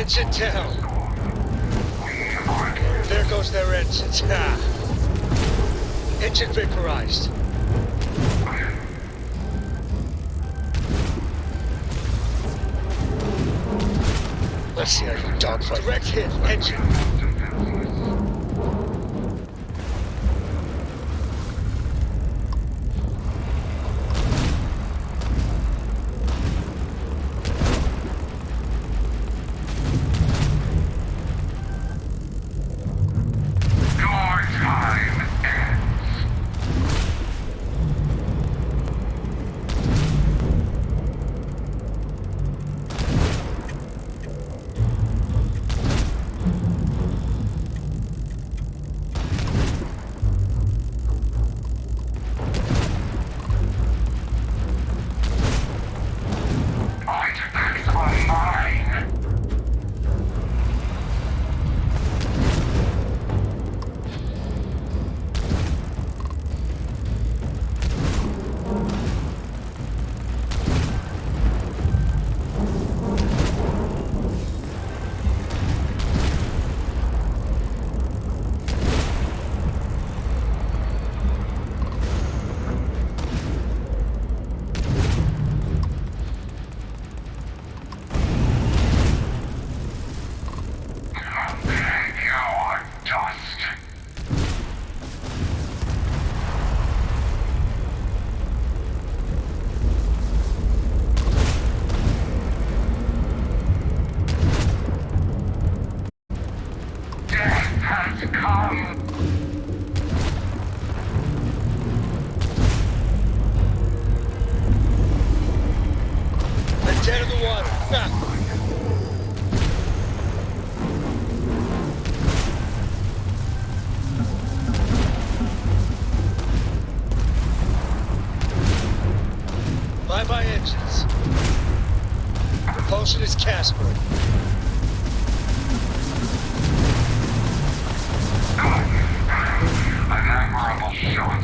Engine down. There goes their engines. Engine vaporized. Let's see how you dogfight. Direct hit, engine. Dead in the water. Bye-bye engines. Propulsion is Casper. An admirable shot.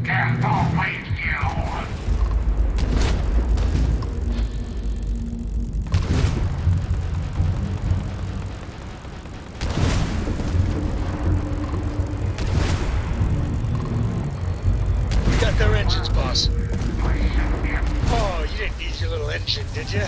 Death awaits you. We got their engines, boss. Oh, you didn't need your little engine, did you?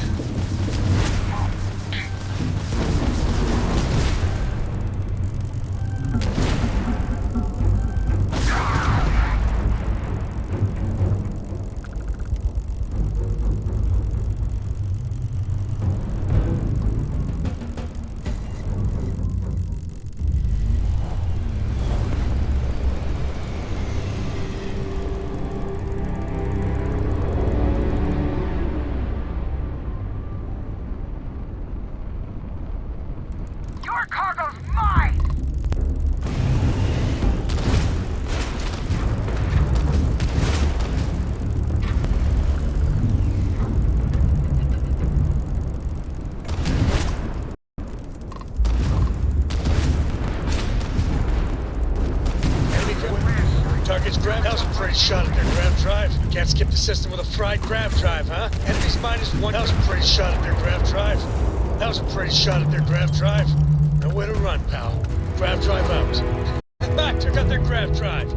grav. That was a pretty shot at their grav drive. Can't skip the system with a fried grav drive, huh? Enemies -1. That was a pretty shot at their grav drive. That was a pretty shot at their grav drive. Nowhere to run, pal. Grav drive out. Back, took out their grav drive.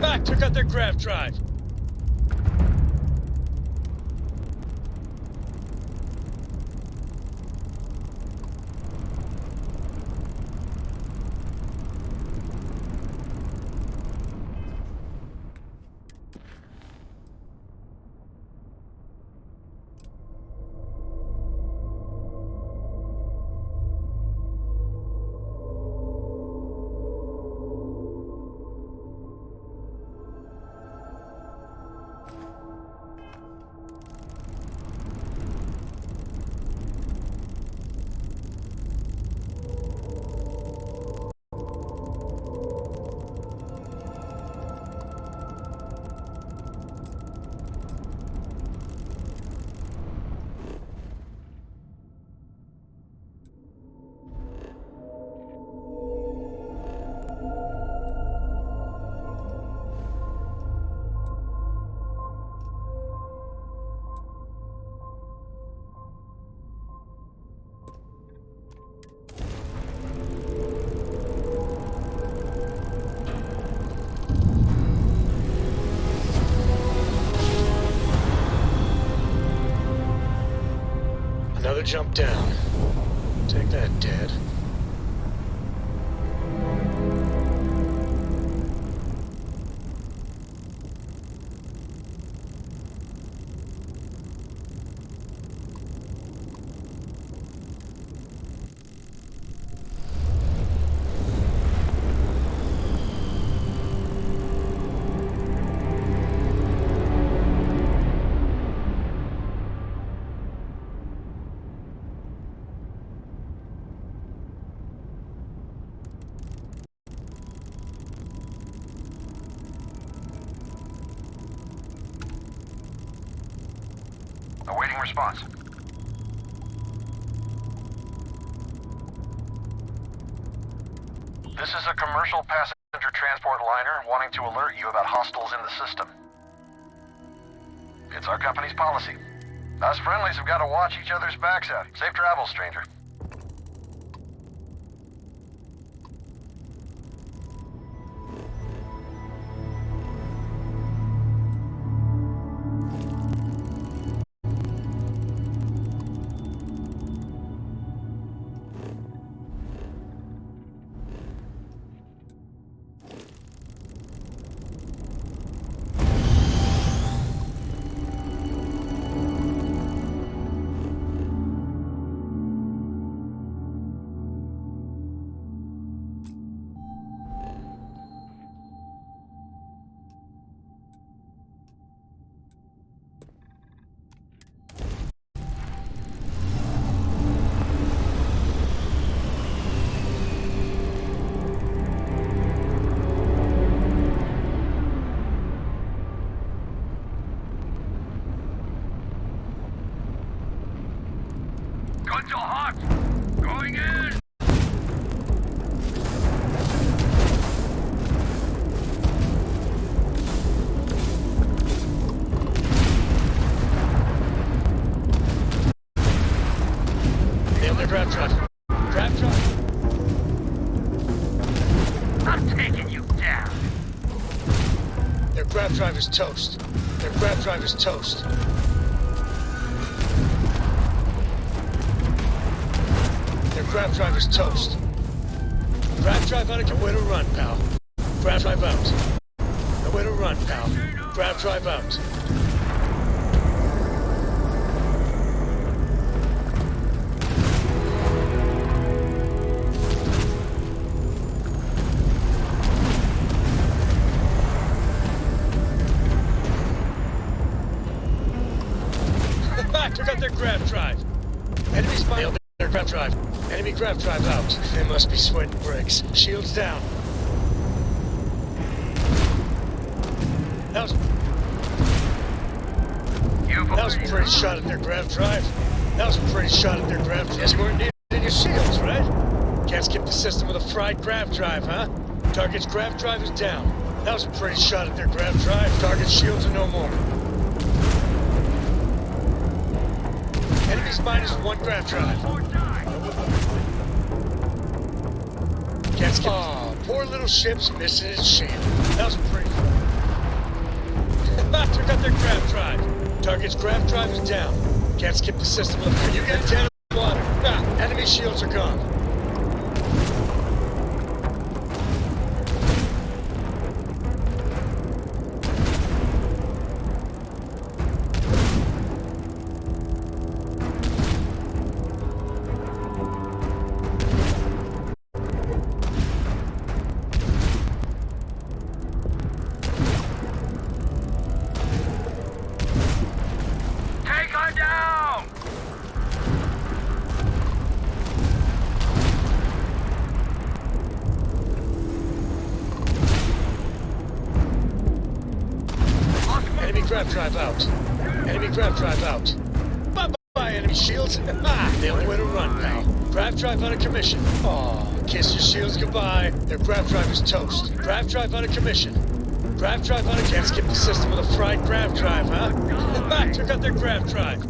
Back, took out their grav drive. Another jump down. Take that, Dad. Awaiting response. This is a commercial passenger transport liner wanting to alert you about hostiles in the system. It's our company's policy. Us friendlies have got to watch each other's backs out. Safe travels, stranger. Guns are hot! Going in! Nail their grab drive. Grab drive. I'm taking you down. Their grab drive is toast. Their grab drive is toast. Their grab drive is toast. Grab drive out, nowhere to run, pal. Grab drive out. Nowhere to run, pal. Grab drive out. Back, took out their grab drive. Enemies nailed their grab drive. Enemy grab drive out. They must be sweating bricks. Shields down. That was a pretty shot at their grab drive. That was a pretty shot at their grab drive. Yes, weren't needed in your shields, right? Can't skip the system with a fried grab drive, huh? Target's grab drive is down. That was a pretty shot at their grav drive. Target shields are no more. Enemies -1 grav drive. Can't skip. Oh, poor little ship's missing its shield. That was pretty. Took out their grav drive. Target's grav drive is down. Can't skip the system. You get dead in the water. Enemy shields are gone. Take her down! Enemy grav drive out. Enemy grav drive out. Bye-bye, enemy shields. They'll win a run, pal. Grav drive out of commission. Aw, kiss your shields goodbye. Their grav drive is toast. Grav drive out of commission. Grav drive out of... Can't skip the system with a fried grav drive, huh? Took out their grav drive.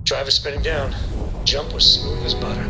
Driver spinning down. Jump was smooth as butter.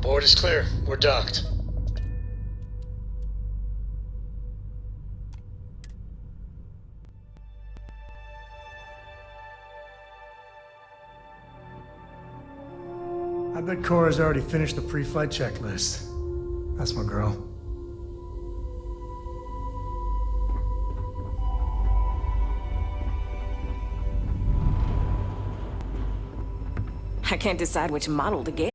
Board is clear. We're docked. I bet Cora's already finished the pre-flight checklist. That's my girl. I can't decide which model to get.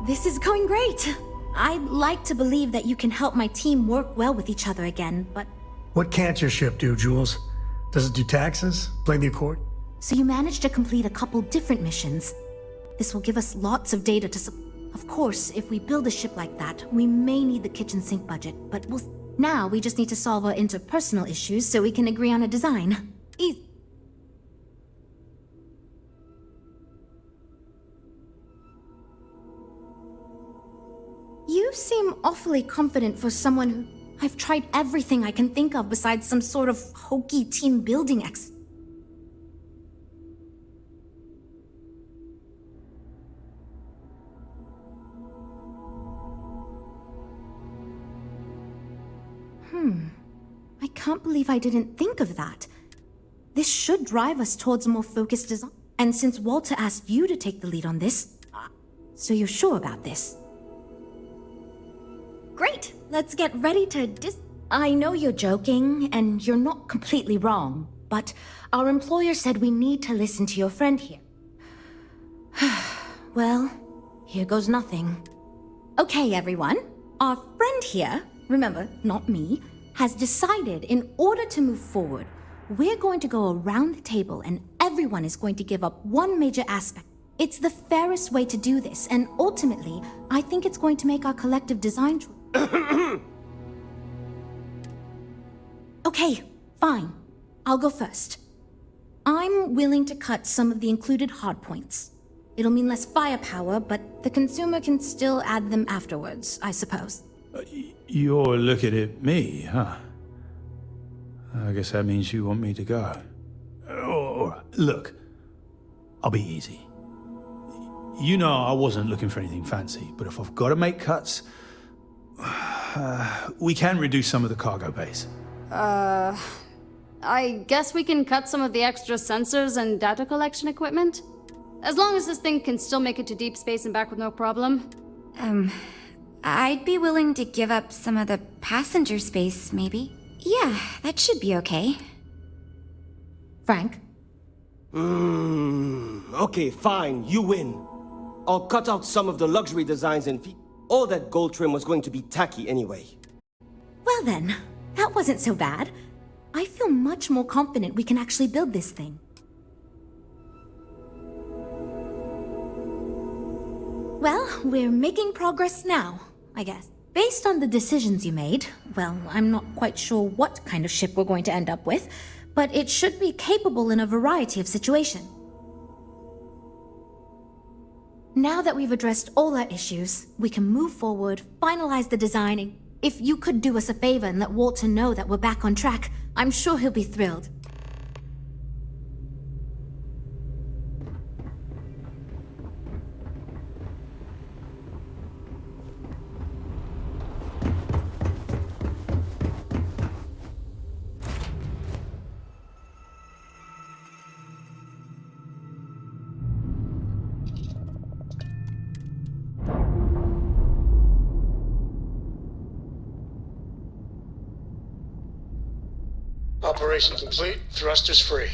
This is going great. I'd like to believe that you can help my team work well with each other again, but... What can't your ship do, Jules? Does it do taxes? Play the accordion? So you managed to complete a couple different missions. This will give us lots of data to Of course, if we build a ship like that, we may need the kitchen sink budget, but now we just need to solve our interpersonal issues so we can agree on a design. Easy. You seem awfully confident for someone who... I've tried everything I can think of besides some sort of hokey team building I can't believe I didn't think of that. This should drive us towards a more focused design. And since Walter asked you to take the lead on this, so you're sure about this? Great! Let's get ready to I know you're joking, and you're not completely wrong, but our employer said we need to listen to your friend here. Well, here goes nothing. Okay, everyone. Our friend here, remember, not me, has decided in order to move forward, we're going to go around the table and everyone is going to give up one major aspect. It's the fairest way to do this, and ultimately, I think it's going to make our collective design Okay, fine. I'll go first. I'm willing to cut some of the included hardpoints. It'll mean less firepower, but the consumer can still add them afterwards, I suppose. You're looking at me, huh? I guess that means you want me to go. Look, I'll be easy. You know I wasn't looking for anything fancy, but if I've got to make cuts, we can reduce some of the cargo bays. I guess we can cut some of the extra sensors and data collection equipment? As long as this thing can still make it to deep space and back with no problem. I'd be willing to give up some of the passenger space, maybe. Yeah, that should be okay. Frank? Okay, fine, you win. I'll cut out some of the luxury designs and all that gold trim was going to be tacky anyway. Well then, that wasn't so bad. I feel much more confident we can actually build this thing. Well, we're making progress now, I guess. Based on the decisions you made, well, I'm not quite sure what kind of ship we're going to end up with, but it should be capable in a variety of situations. Now that we've addressed all our issues, we can move forward, finalize the design, and if you could do us a favor and let Walter know that we're back on track, I'm sure he'll be thrilled. Operation complete, thrusters free.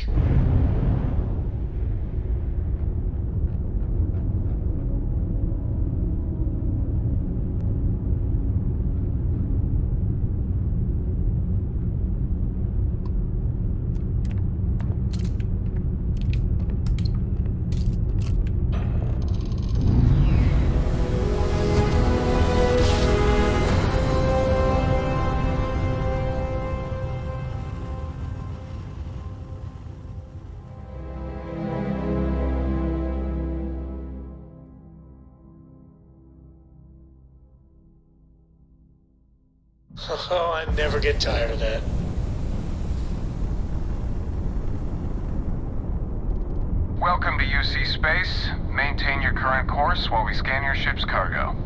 Oh, I never get tired of that. Welcome to UC Space. Maintain your current course while we scan your ship's cargo.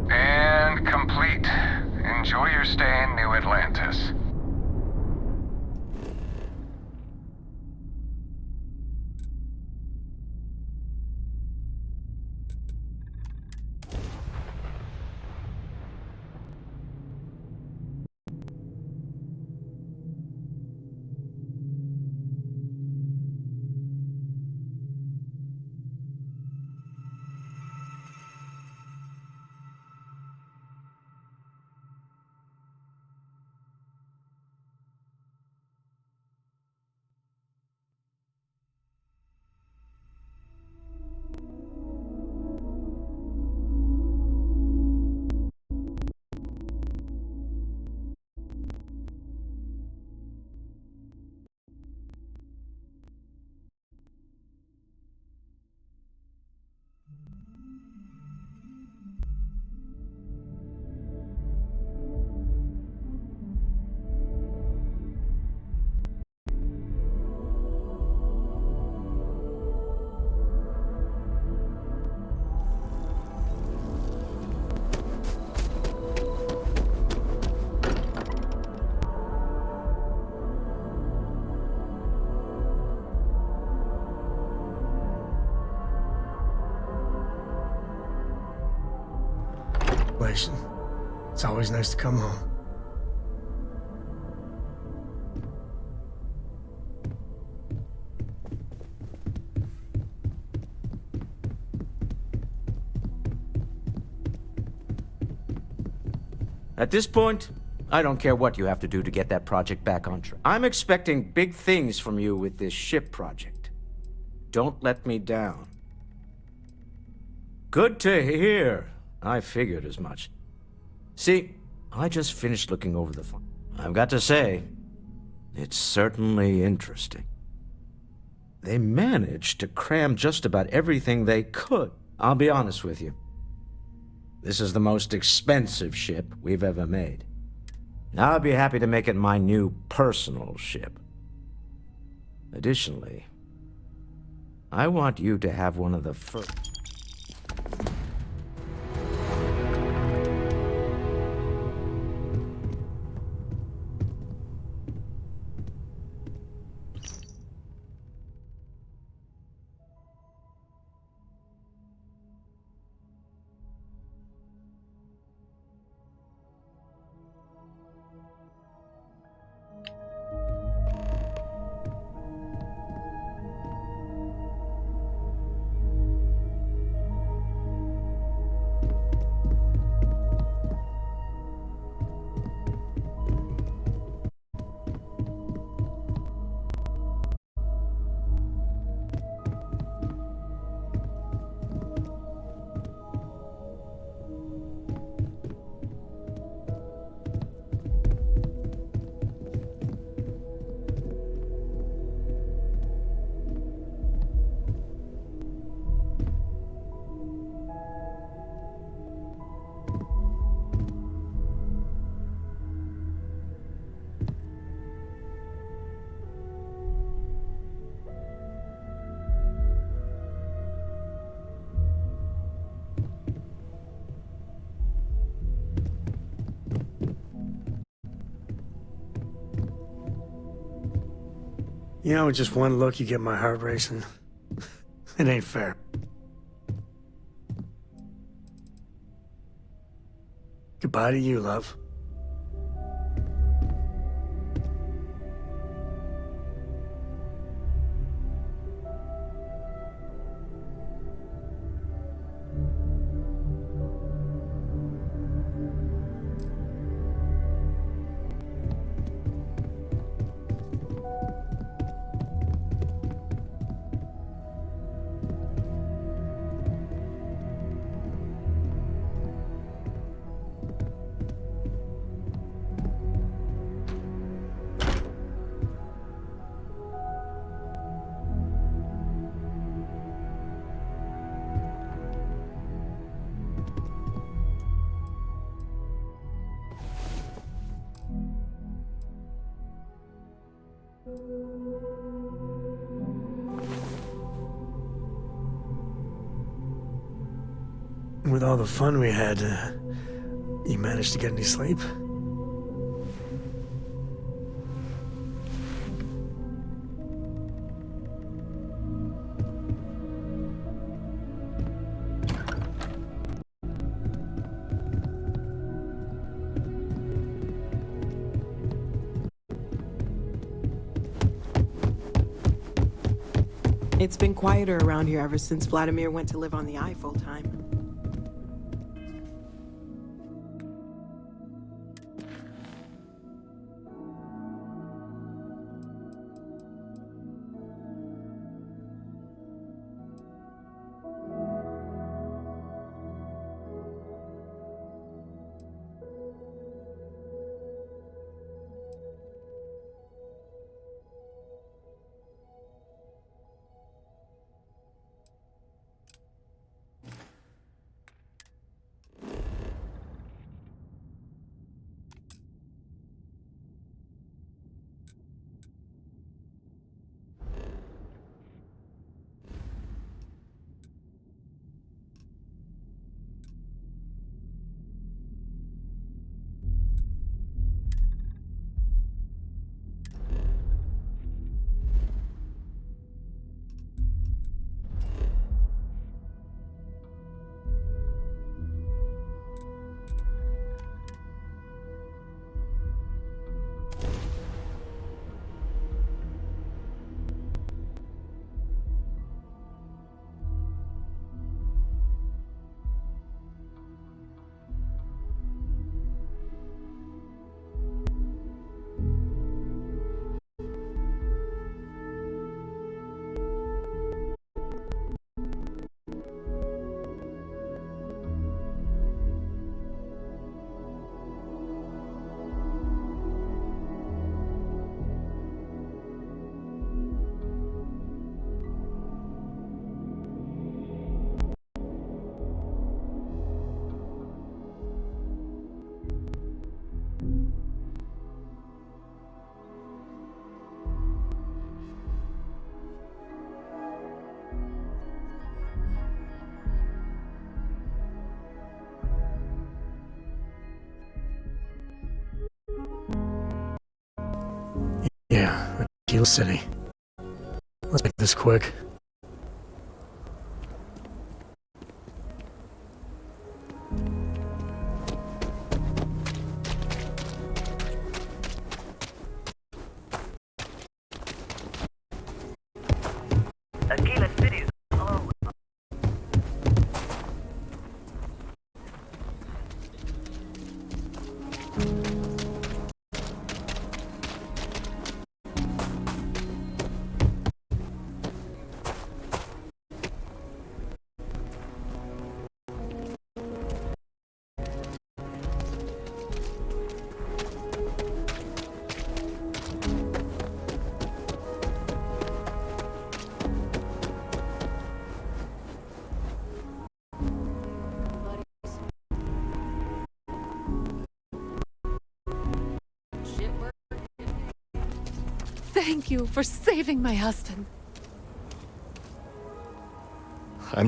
And complete. Enjoy your stay in New Atlantis. Relation. It's always nice to come home. At this point, I don't care what you have to do to get that project back on track. I'm expecting big things from you with this ship project. Don't let me down. Good to hear. I figured as much. See, I just finished looking over the file. I've got to say, it's certainly interesting. They managed to cram just about everything they could. I'll be honest with you. This is the most expensive ship we've ever made. Now I'd be happy to make it my new personal ship. Additionally, I want you to have one of the first... You know, with just one look, you get my heart racing. It ain't fair. Goodbye to you, love. With all the fun we had, you managed to get any sleep? It's been quieter around here ever since Vladimir went to live on the eye full time. Starfield City. Let's make this quick. Thank you for saving my husband. I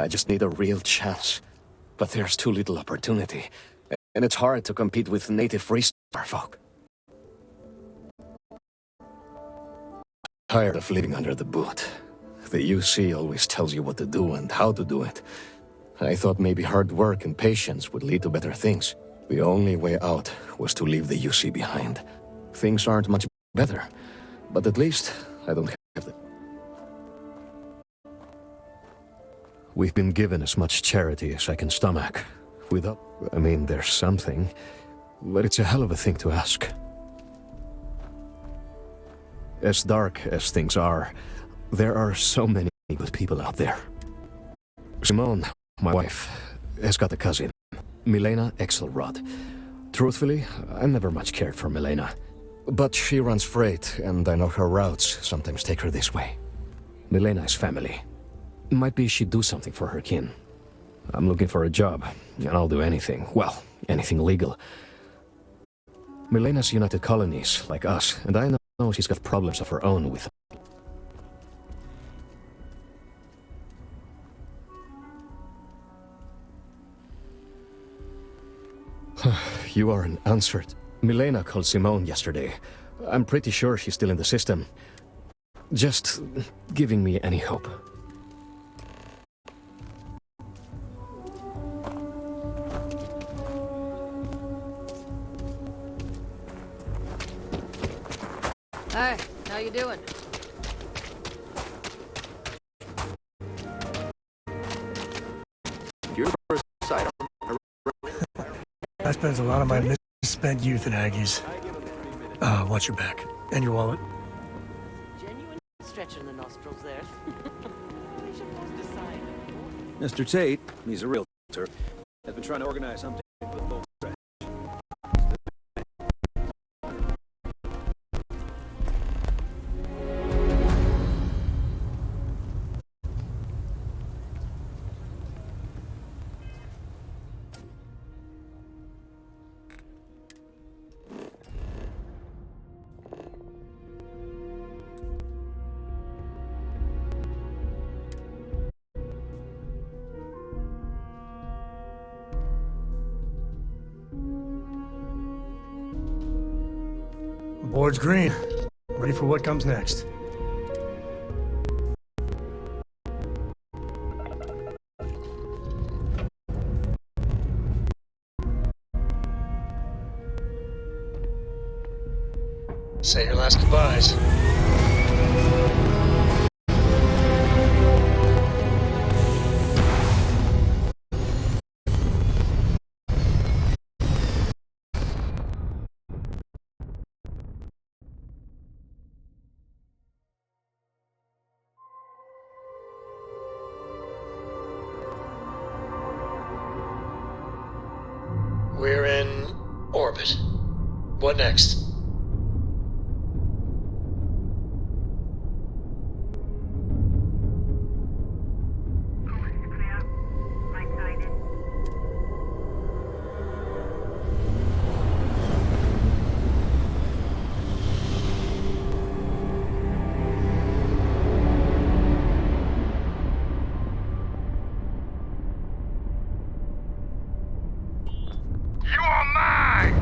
just need a real chance. But there's too little opportunity. And it's hard to compete with native freestar folk. Tired of living under the boot. The UC always tells you what to do and how to do it. I thought maybe hard work and patience would lead to better things. The only way out was to leave the UC behind. Things aren't much better, but at least I don't have to. We've been given as much charity as I can stomach. There's something, but it's a hell of a thing to ask. As dark as things are, there are so many good people out there. Simone, my wife, has got a cousin, Milena Axelrod. Truthfully, I never much cared for Milena. But she runs freight, and I know her routes sometimes take her this way. Milena is family. Might be she'd do something for her kin. I'm looking for a job, and I'll do anything. Well, anything legal. Milena's United Colonies, like us, and I know she's got problems of her own with. You are an answered. Milena called Simone yesterday. I'm pretty sure she's still in the system. Just giving me any hope. Hi, how you doing? You're the first side. I spent a lot of my misspent youth in Aggies. Watch your back. And your wallet. Genuine stretch in the nostrils there. We should post a sign. Mr. Tate, he's a realtor, has been trying to organize something with full stretch. Board's green. Ready for what comes next. Say your last goodbyes. We're in orbit. What next? You are mine!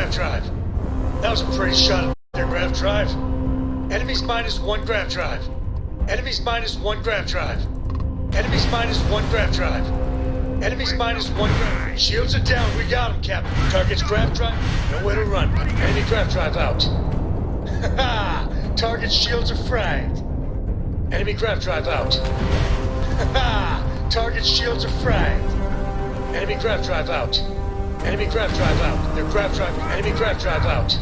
grav drive. That was a pretty shot at their grav drive. Enemies minus 1 grav drive. Enemies minus 1 grav drive. Enemies minus 1 grav drive. Enemies minus 1 grav. Shields are down. We got them, Captain. Target's grav drive. Nowhere to run. Enemy grav drive out. Ha! Target's shields are fragged. Enemy grav drive out. Ha! Target's shields are fragged. Enemy grav drive out. Enemy grav drive out. Their grav drive. Enemy grav drive out.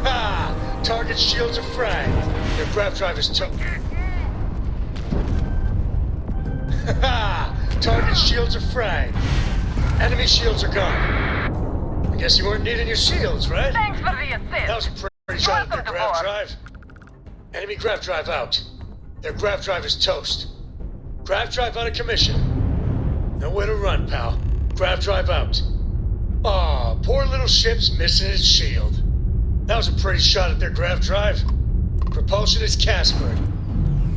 Ha! Target's shields are fragged. Their grav drive is took. Ha! Target's shields are fragged. Enemy shields are gone. I guess you weren't needing your shields, right? Thanks for the assist. That was a pretty shot at their grav drive. Enemy grav drive out. Their grav drive is toast. Grav drive out of commission. Nowhere to run, pal. Grav drive out. Aw, poor little ship's missing its shield. That was a pretty shot at their grav drive. Propulsion is Casper.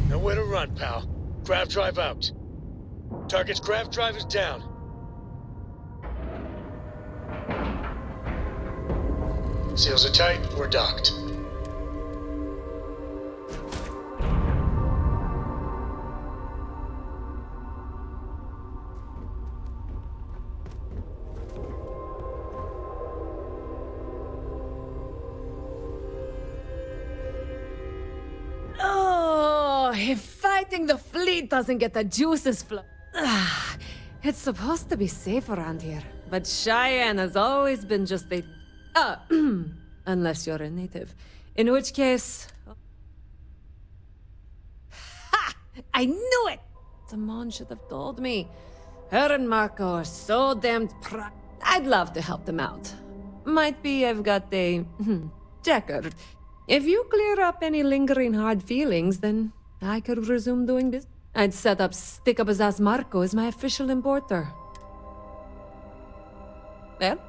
Nowhere to run, pal. Grav drive out. Target's grav drive is down. Seals are tight. We're docked. Oh, if fighting the fleet doesn't get the juices flowing. It's supposed to be safe around here, but Cheyenne has always been just a... unless you're a native. In which case... Ha! I knew it! Simone should have told me. Her and Marco are so damned I'd love to help them out. Might be I've got a... checker. If you clear up any lingering hard feelings, then I could resume doing business. I'd set up Stick-Up-His-Ass Marco as my official importer. Well,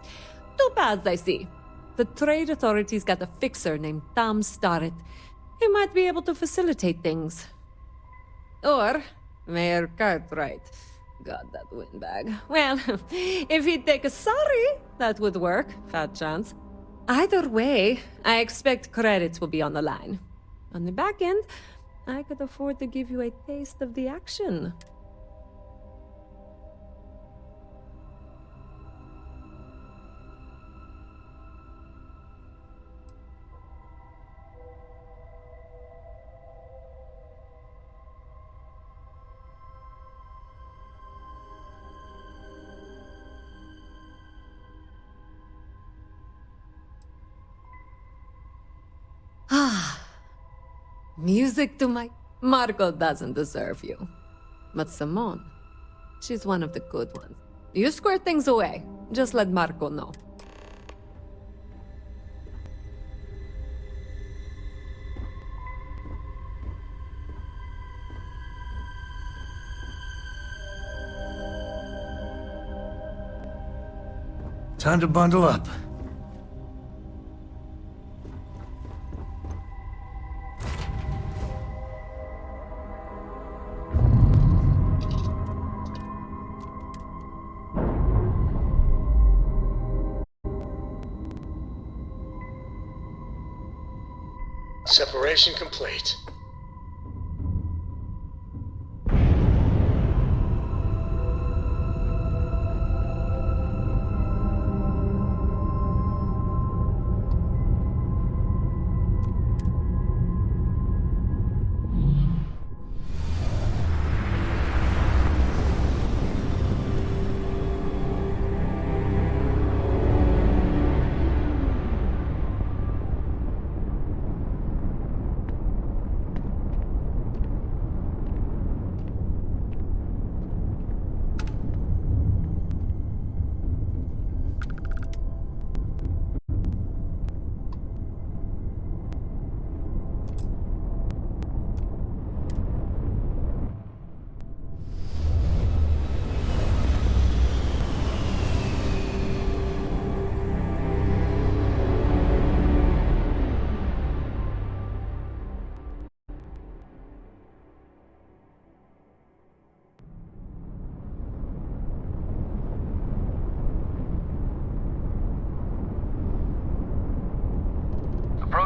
two paths I see. The trade authorities got a fixer named Tom Starrett. He might be able to facilitate things. Or Mayor Cartwright. God, that windbag. Well, if he'd take a sorry, that would work. Fat chance. Either way, I expect credits will be on the line. On the back end, I could afford to give you a taste of the action. Music to my... Marco doesn't deserve you. But Simone, she's one of the good ones. You square things away. Just let Marco know. Time to bundle up. Separation complete.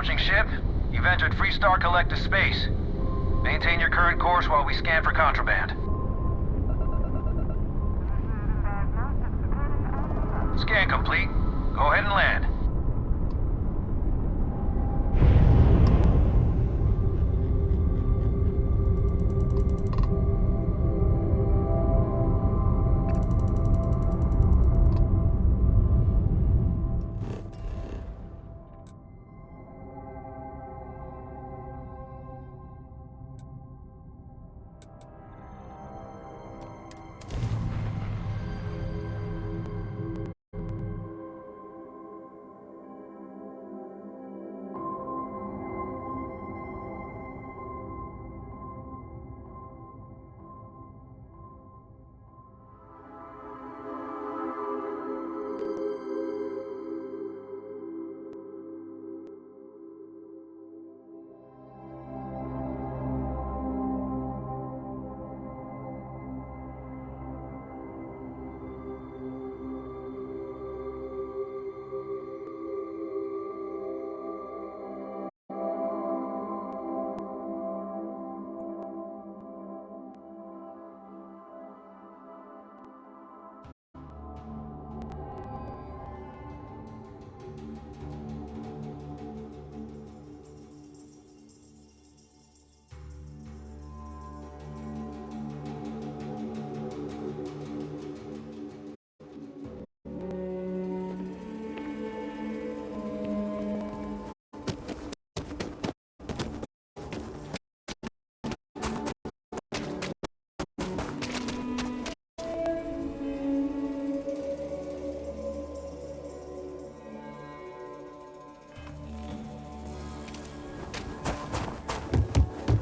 approaching ship. You've entered Freestar Collective space. Maintain your current course while we scan for contraband. Scan complete. Go ahead and land.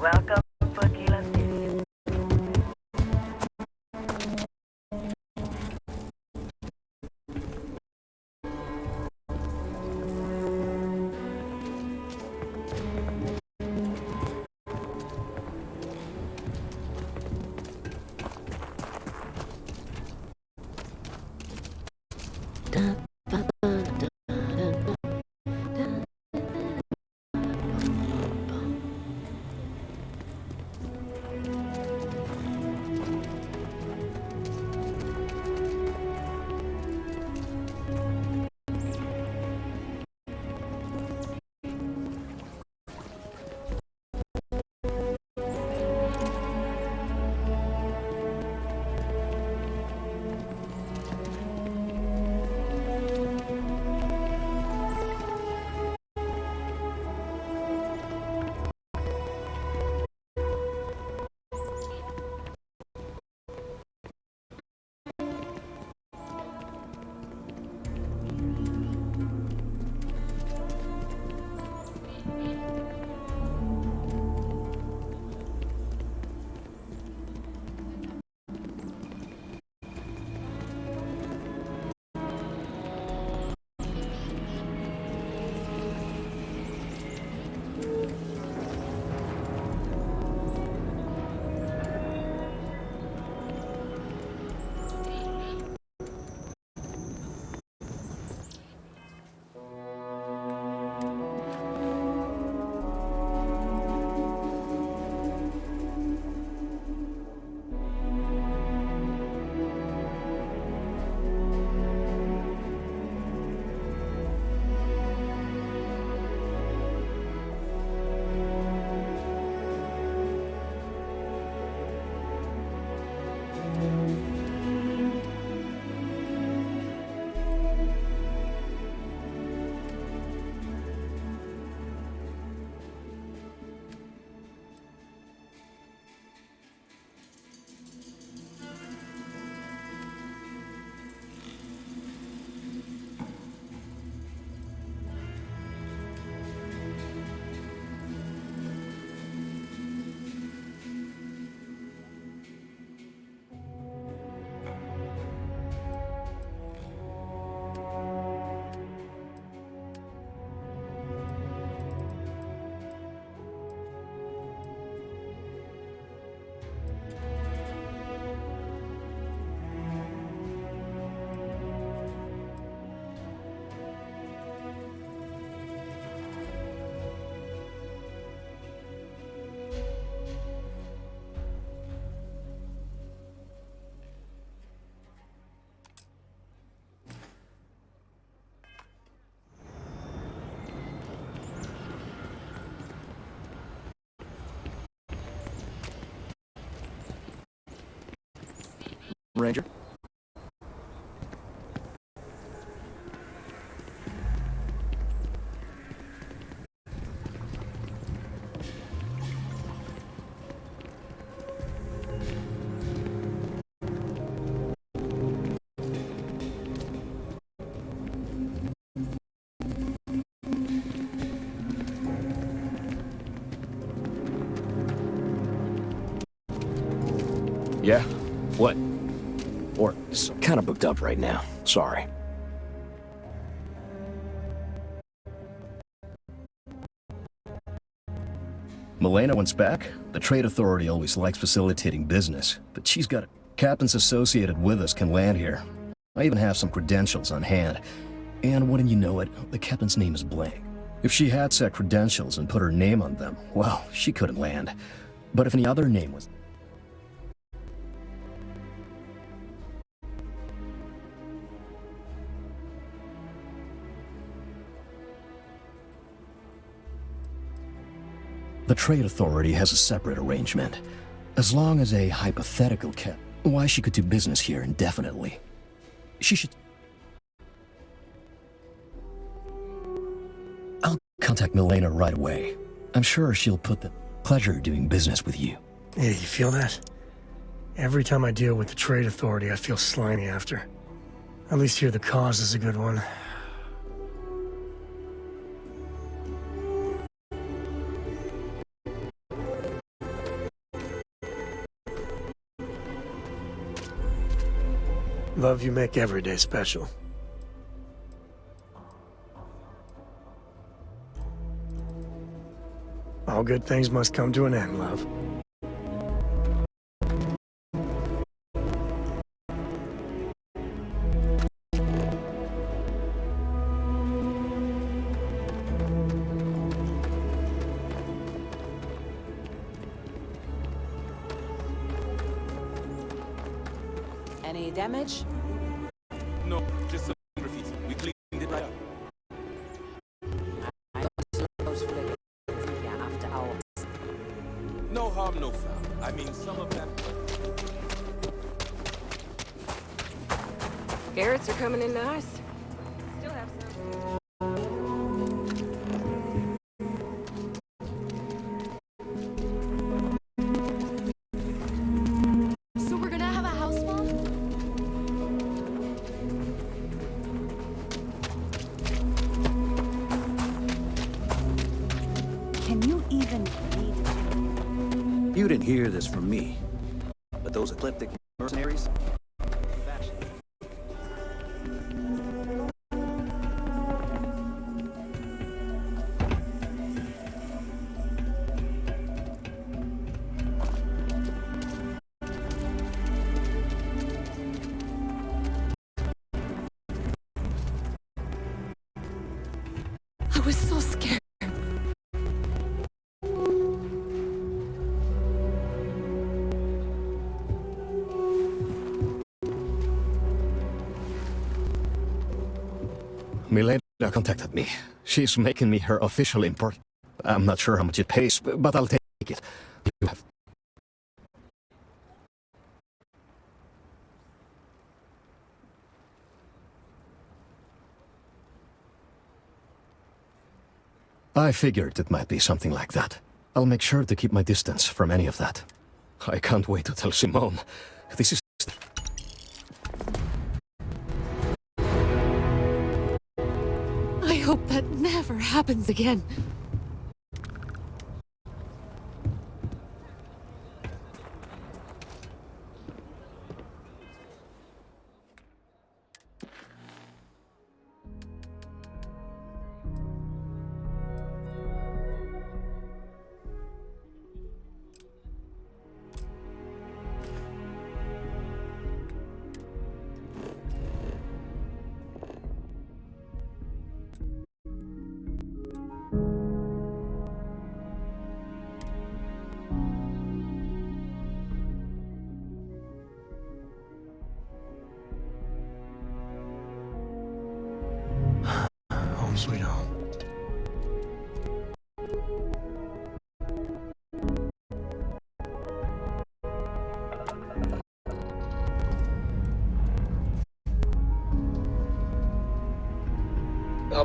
Welcome to Gila City. Ranger? Yeah? What? Or kind of booked up right now. Sorry. Milena wants back. The Trade Authority always likes facilitating business, but she's got it. Captains associated with us can land here. I even have some credentials on hand. And wouldn't you know it, the captain's name is blank. If she had set credentials and put her name on them, well, she couldn't land. But if any other name was... The Trade Authority has a separate arrangement. As long as a hypothetical cap, why she could do business here indefinitely. She should... I'll contact Milena right away. I'm sure she'll put the pleasure doing business with you. Yeah, you feel that? Every time I deal with the Trade Authority, I feel slimy after. At least here the cause is a good one. Love, you make every day special. All good things must come to an end, love. Any damage? No, just some graffiti. We cleaned it right up. After hours. No harm, no foul. I mean, some of that... Carrots are coming in nice. Still have some. So we're gonna have a house mom? Can you even read? You didn't hear this from me, but those ecliptic mercenaries... I was so scared. Milena contacted me. She's making me her official import. I'm not sure how much it pays, but I'll take it. You have... I figured it might be something like that. I'll make sure to keep my distance from any of that. I can't wait to tell Simone. This is... I hope that never happens again.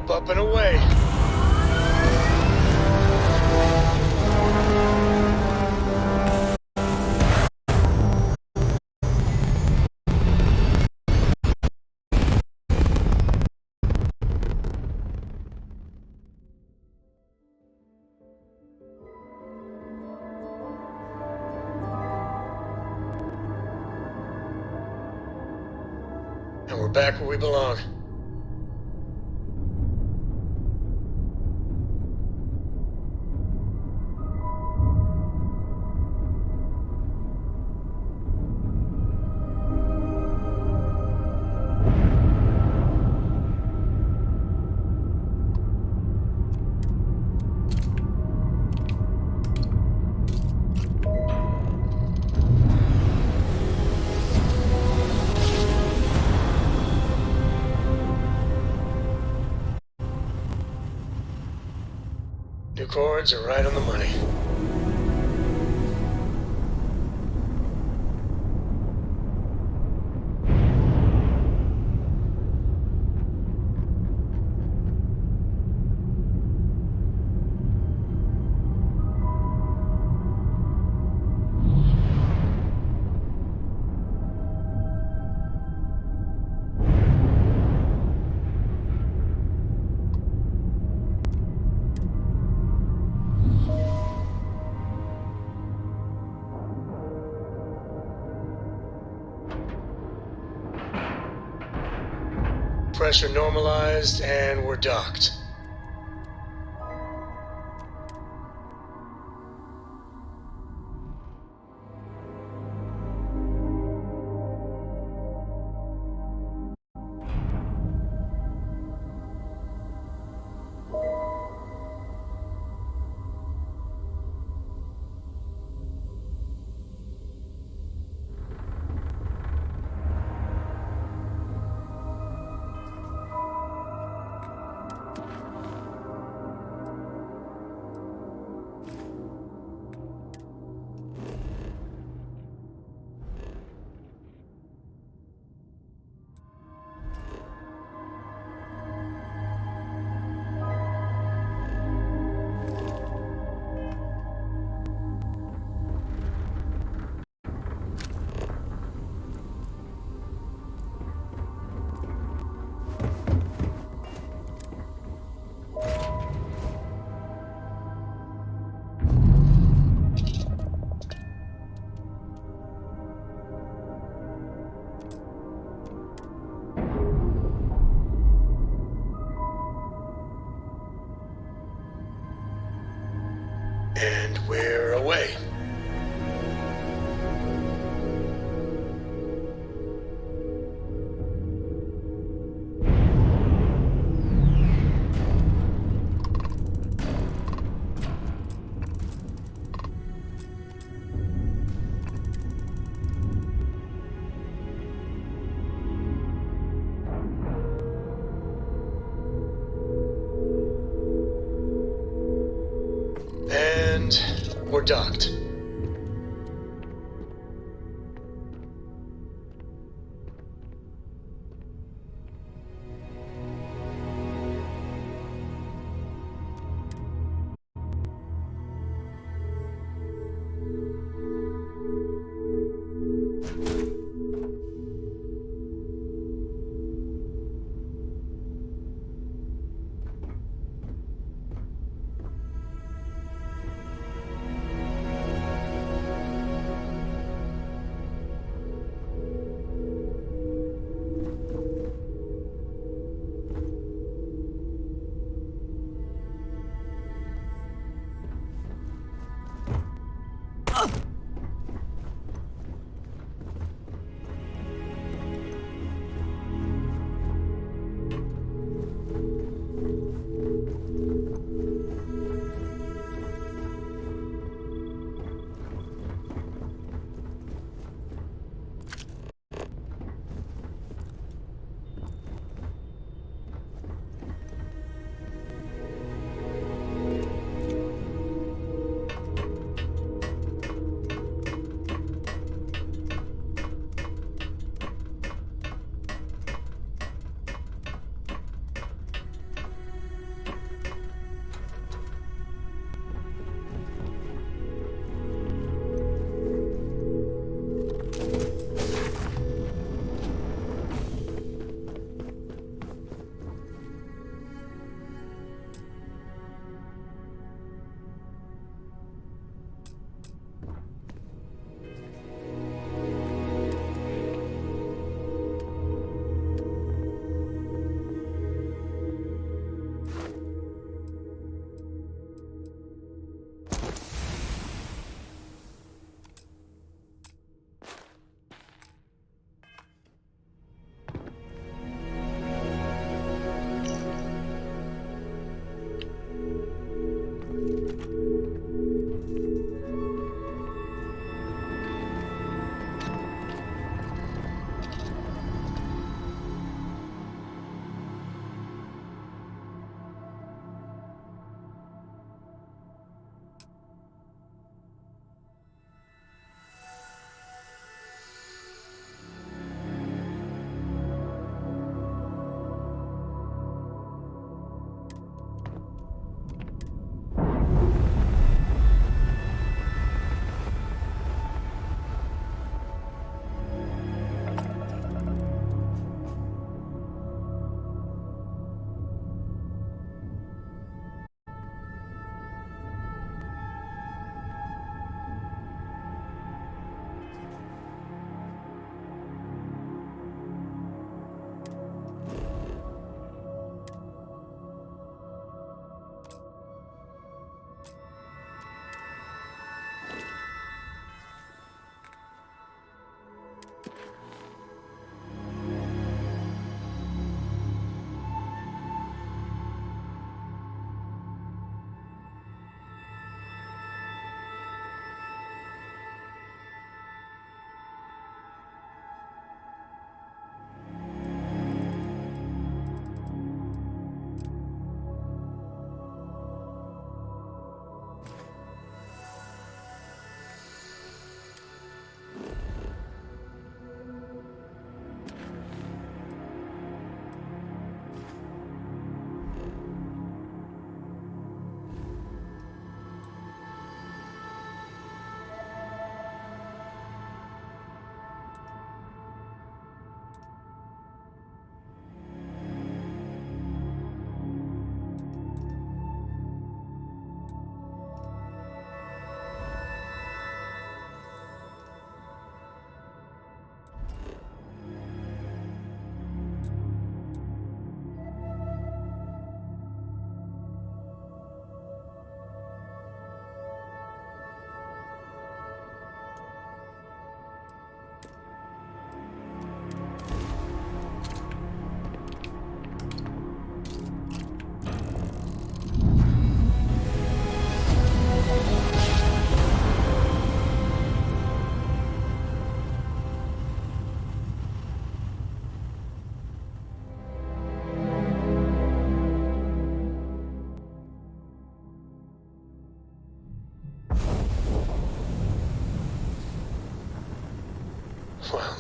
up and away. And we're back where we belong. New chords are right on the money. Pressure normalized, and we're docked. And we're away. And we're docked.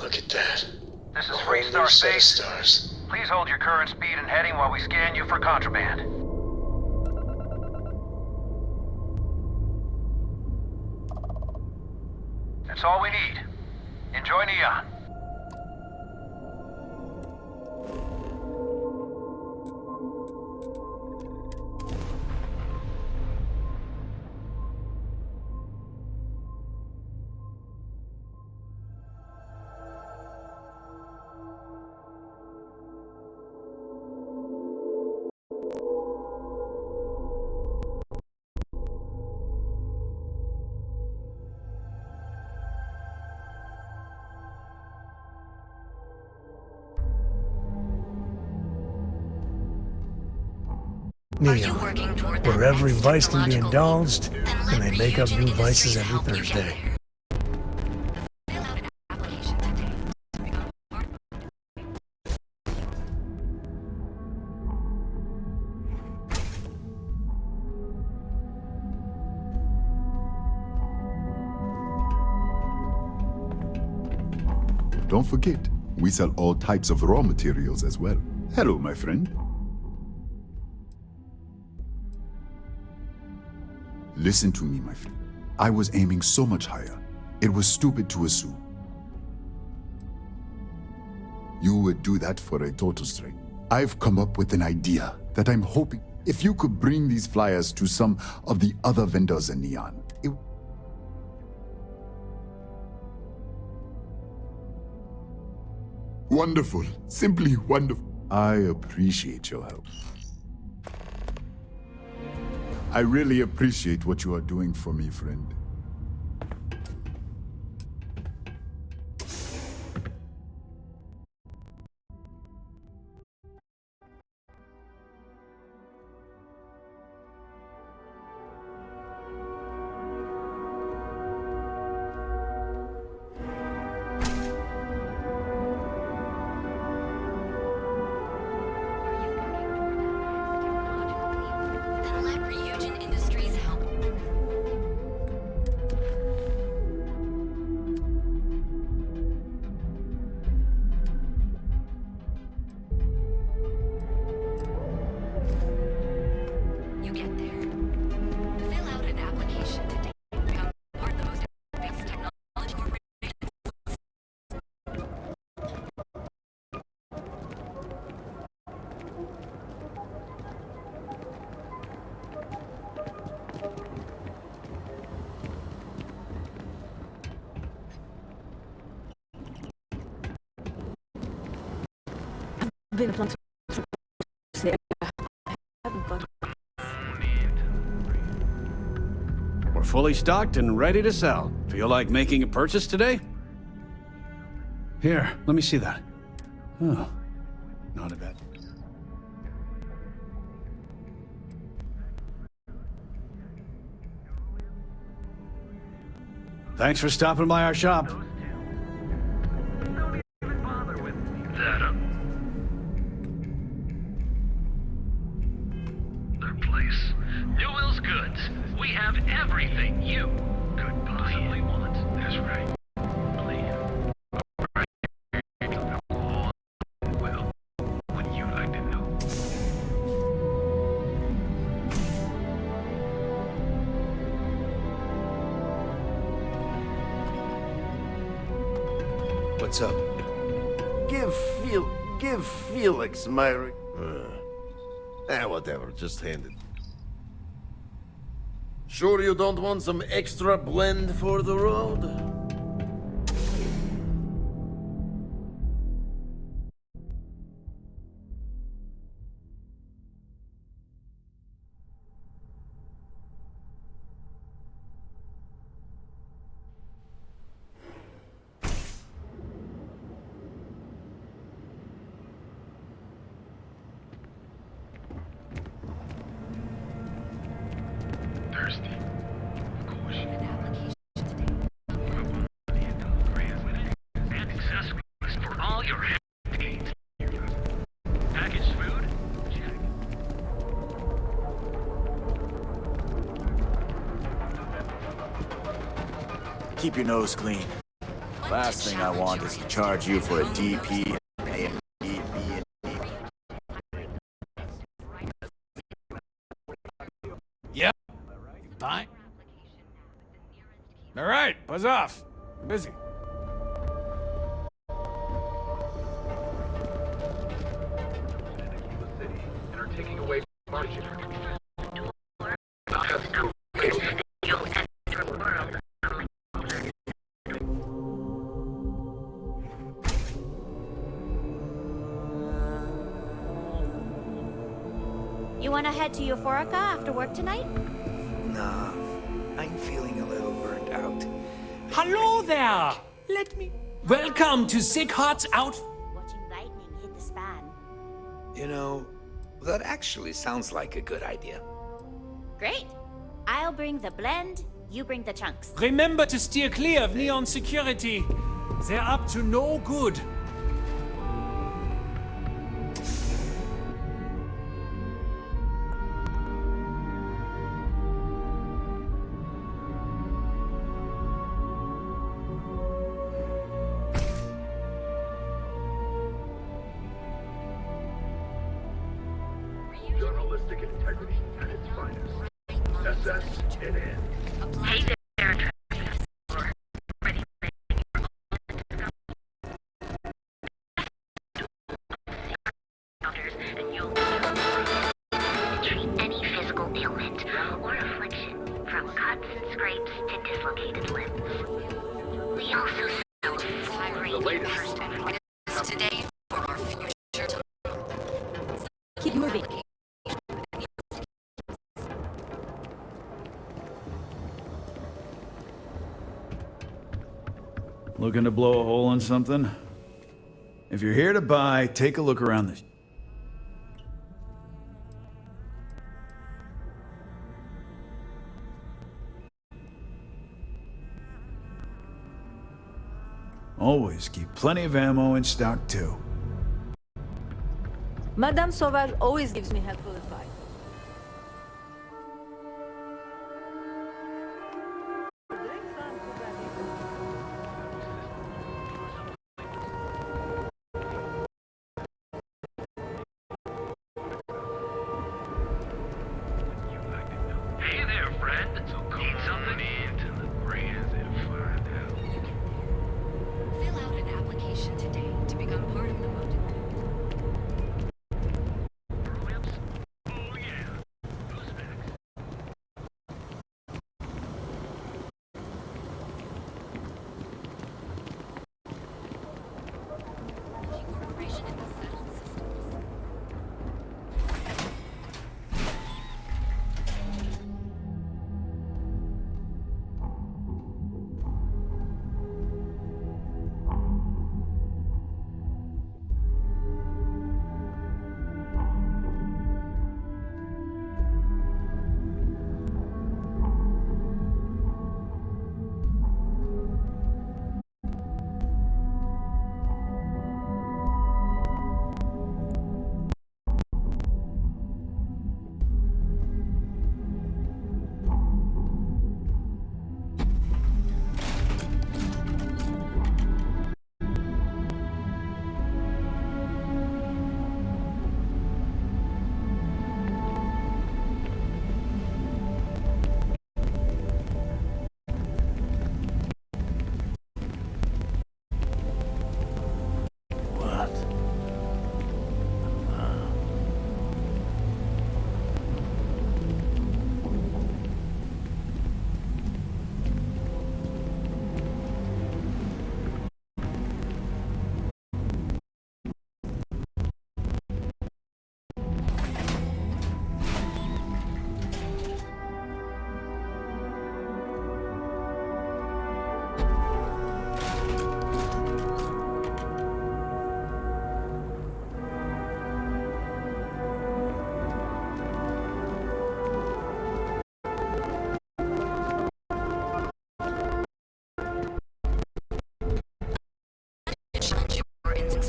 Look at that. This is A Free whole Star new set of Space. stars. Please hold your current speed and heading while we scan you for contraband. That's all we need. Enjoy Neon. Neon, where every vice can be indulged, and they make up new vices every Thursday. Don't forget, we sell all types of raw materials as well. Hello, my friend. Listen to me, my friend. I was aiming so much higher. It was stupid to assume you would do that for a total stranger. I've come up with an idea that I'm hoping if you could bring these flyers to some of the other vendors in Neon. Wonderful. Simply wonderful. I appreciate your help. I really appreciate what you are doing for me, friend. Been a plan to say We're fully stocked and ready to sell. Feel like making a purchase today? Here, let me see that. Oh, not a bad. Thanks for stopping by our shop. Their place. Newell's Goods. We have everything you could possibly want. That's right. Well, wouldn't you like to know? What's up? Give Felix my... whatever, just hand it. Sure you don't want some extra blend for the road? Thirsty. Of course. And accessories for all your needs. Packaged food? Check. Keep your nose clean. Last thing I want is to charge you for a DP. Yep. Fine. All right, buzz off. I'm busy. Taking away margin. You want to head to Euphorica after work tonight? Nah, I'm feeling a little burnt out. Hello there! Let me... Welcome to Sick Heart's Out... Watching lightning hit the span. You know, that actually sounds like a good idea. Great. I'll bring the blend, you bring the chunks. Remember to steer clear of Neon security. They're up to no good. Journalistic integrity at its finest. SS it in. Hey there, Treat any physical ailment or affliction, from cuts and scrapes to dislocated limbs. We also sell full range of today for our future. Keep moving. Looking to blow a hole in something? If you're here to buy, take a look around the... Always keep plenty of ammo in stock, too. Madame Sauvage always gives me helpful advice. Hey there, friend. Need something? Into the brains and find out. Fill out an application today to become part of the voting.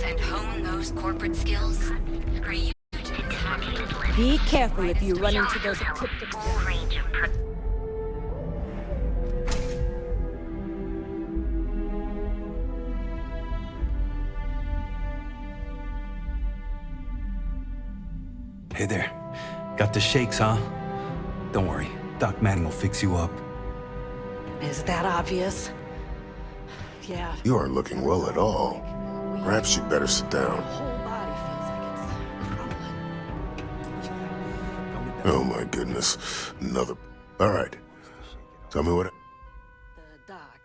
And hone those corporate skills. Be careful if you run into those cryptic... Hey there. Got the shakes, huh? Don't worry. Doc Manning will fix you up. Is that obvious? Yeah. You aren't looking well at all. Perhaps you'd better sit down. Oh my goodness. Another... All right. Tell me what... The doc,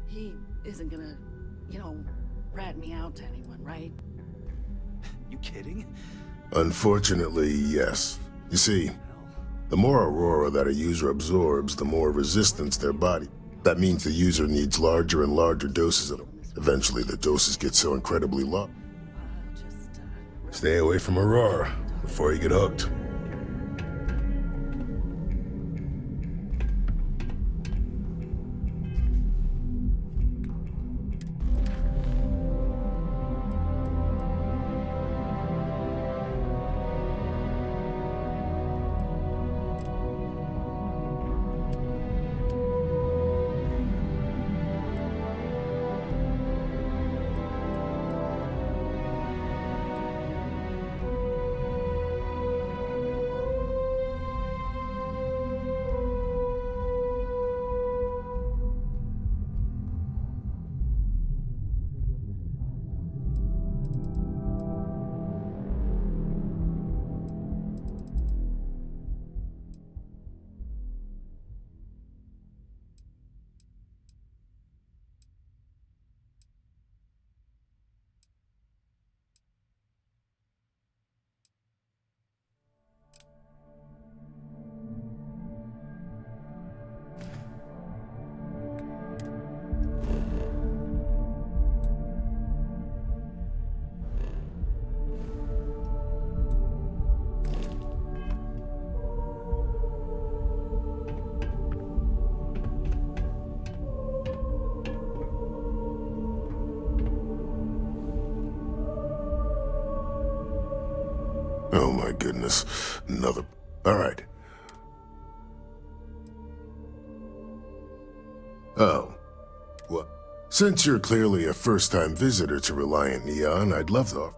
he isn't gonna, rat me out to anyone, right? You kidding? Unfortunately, yes. You see, the more aurora that a user absorbs, the more resistance their body. That means the user needs larger and larger doses of it. Eventually, the doses get so incredibly low. Stay away from aurora before you get hooked. Oh my goodness. Another... All right. Oh. Well, since you're clearly a first-time visitor to Reliant Neon, I'd love to...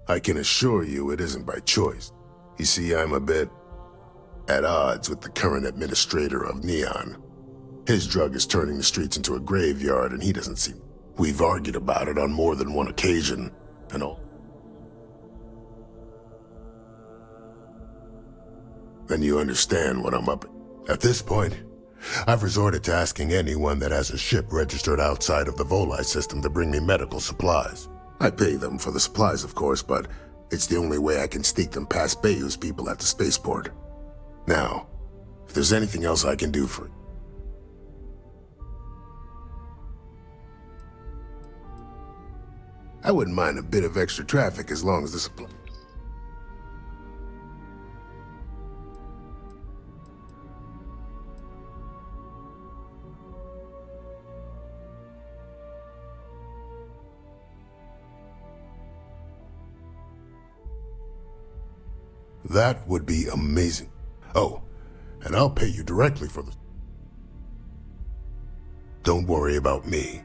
I can assure you it isn't by choice. You see, I'm a bit... at odds with the current administrator of Neon. His drug is turning the streets into a graveyard, and he doesn't seem... We've argued about it on more than one occasion, and all. Then you understand what I'm up at. At this point, I've resorted to asking anyone that has a ship registered outside of the Volii system to bring me medical supplies. I pay them for the supplies, of course, but it's the only way I can sneak them past Bayou's people at the spaceport. Now, if there's anything else I can do for... I wouldn't mind a bit of extra traffic as long as the supply... That would be amazing. Oh, and I'll pay you directly for this. Don't worry about me.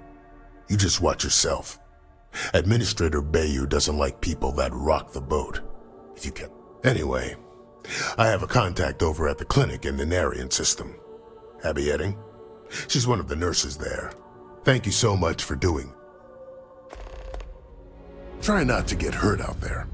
You just watch yourself. Administrator Bayou doesn't like people that rock the boat. If you can. Anyway, I have a contact over at the clinic in the Narian system. Abby Edding. She's one of the nurses there. Thank you so much for doing. Try not to get hurt out there.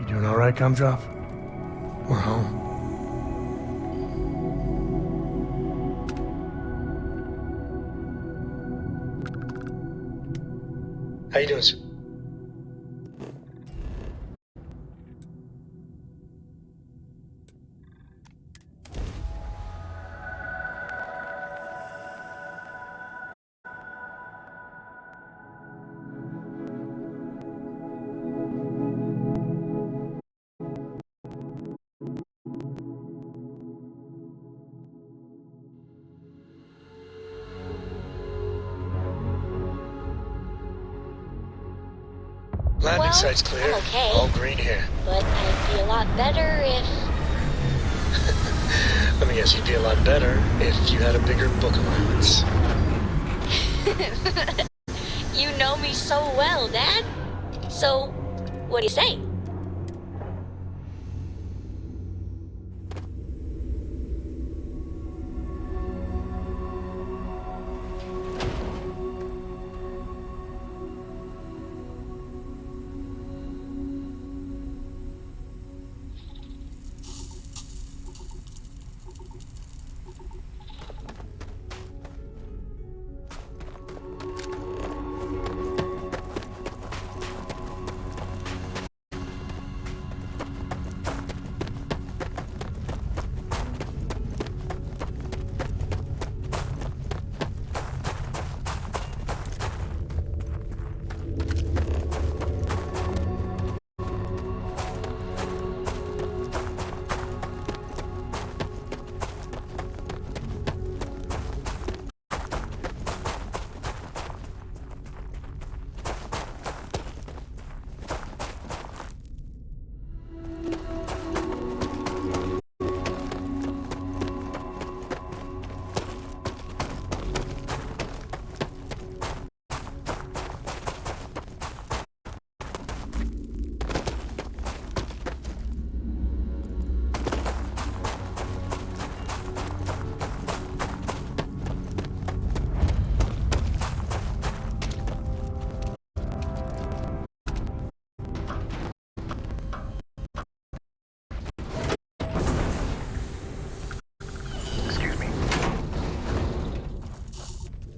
You doing all right, Gumdrop? We're home. How you doing, sir? Landing site's clear. I'm okay. All green here. But I'd be a lot better if... Let me guess, you'd be a lot better if you had a bigger book allowance. You know me so well, Dad. So, what do you say?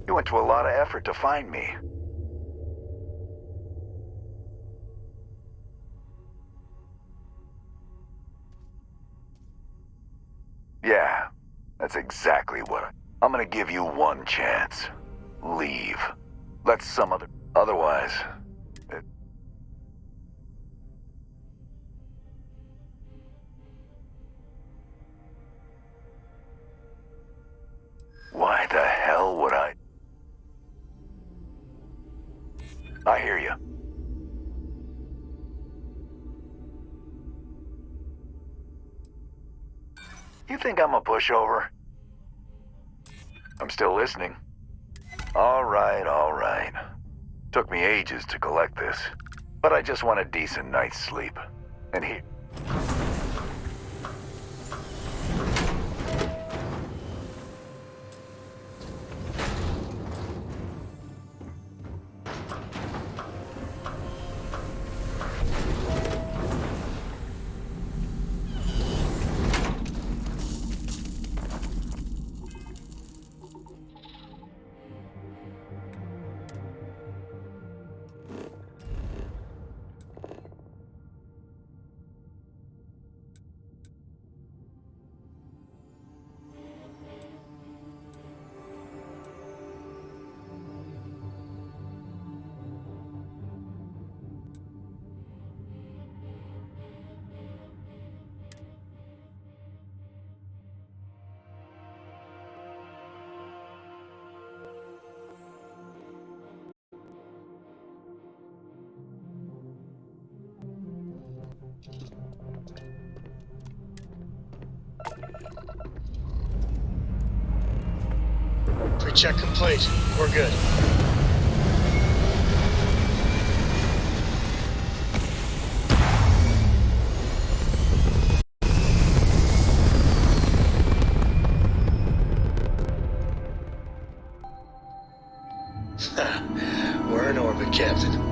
You went to a lot of effort to find me. Yeah, that's exactly what I'm gonna give you one chance. Leave. Let some other... Otherwise... Why the hell would I... I hear you. You think I'm a pushover? I'm still listening. All right, all right. Took me ages to collect this, but I just want a decent night's sleep. And here... Pre-check complete. We're good. We're in orbit, Captain.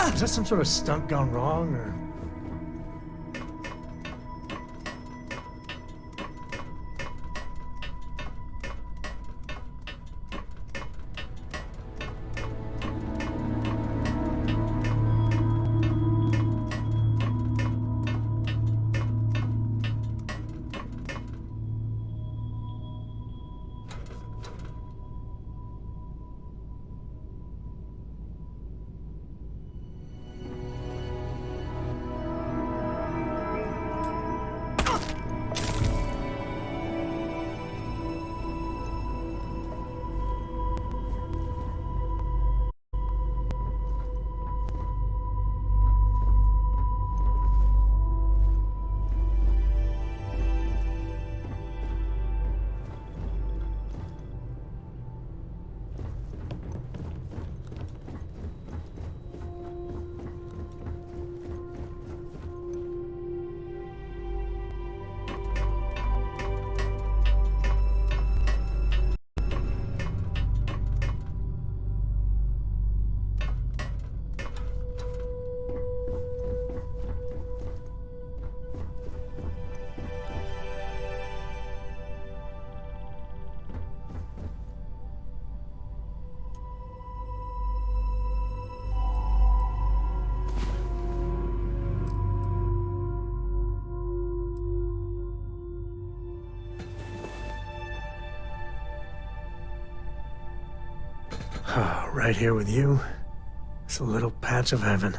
Is that some sort of stunt gone wrong, or...? Right here with you, it's a little patch of heaven.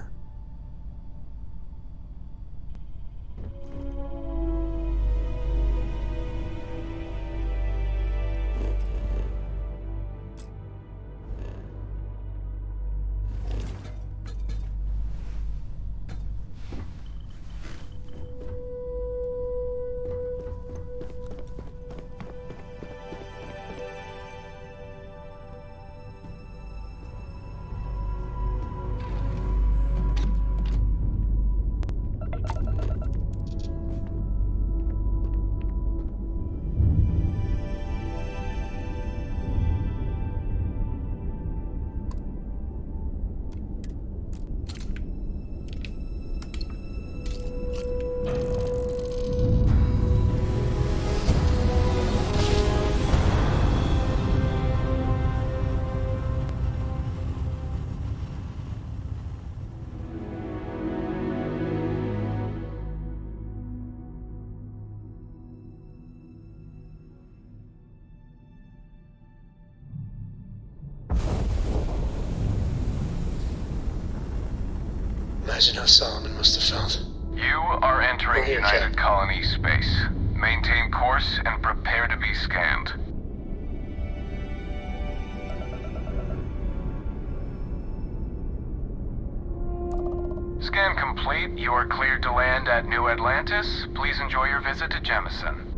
Imagine how Solomon must have felt. You are entering United Colony space. Maintain course and prepare to be scanned. Scan complete. You are cleared to land at New Atlantis. Please enjoy your visit to Jemison.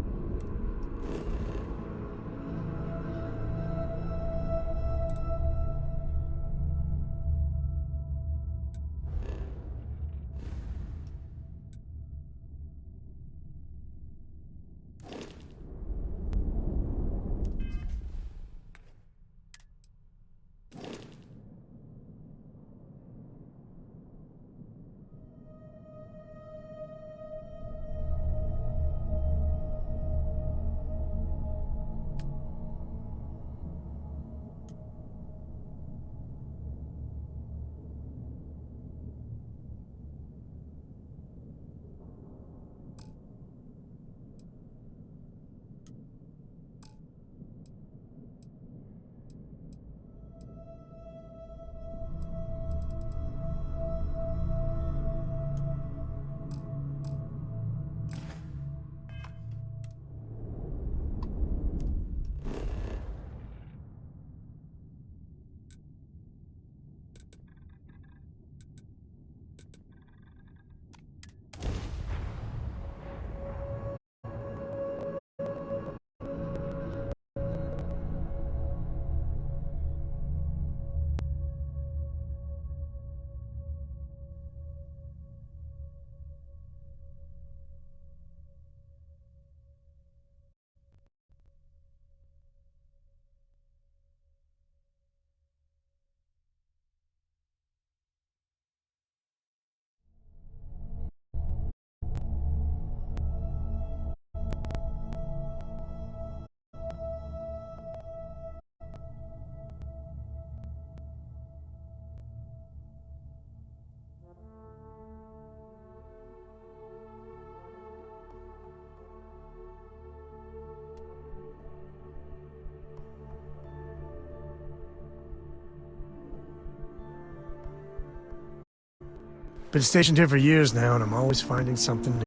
Been stationed here for years now, and I'm always finding something new.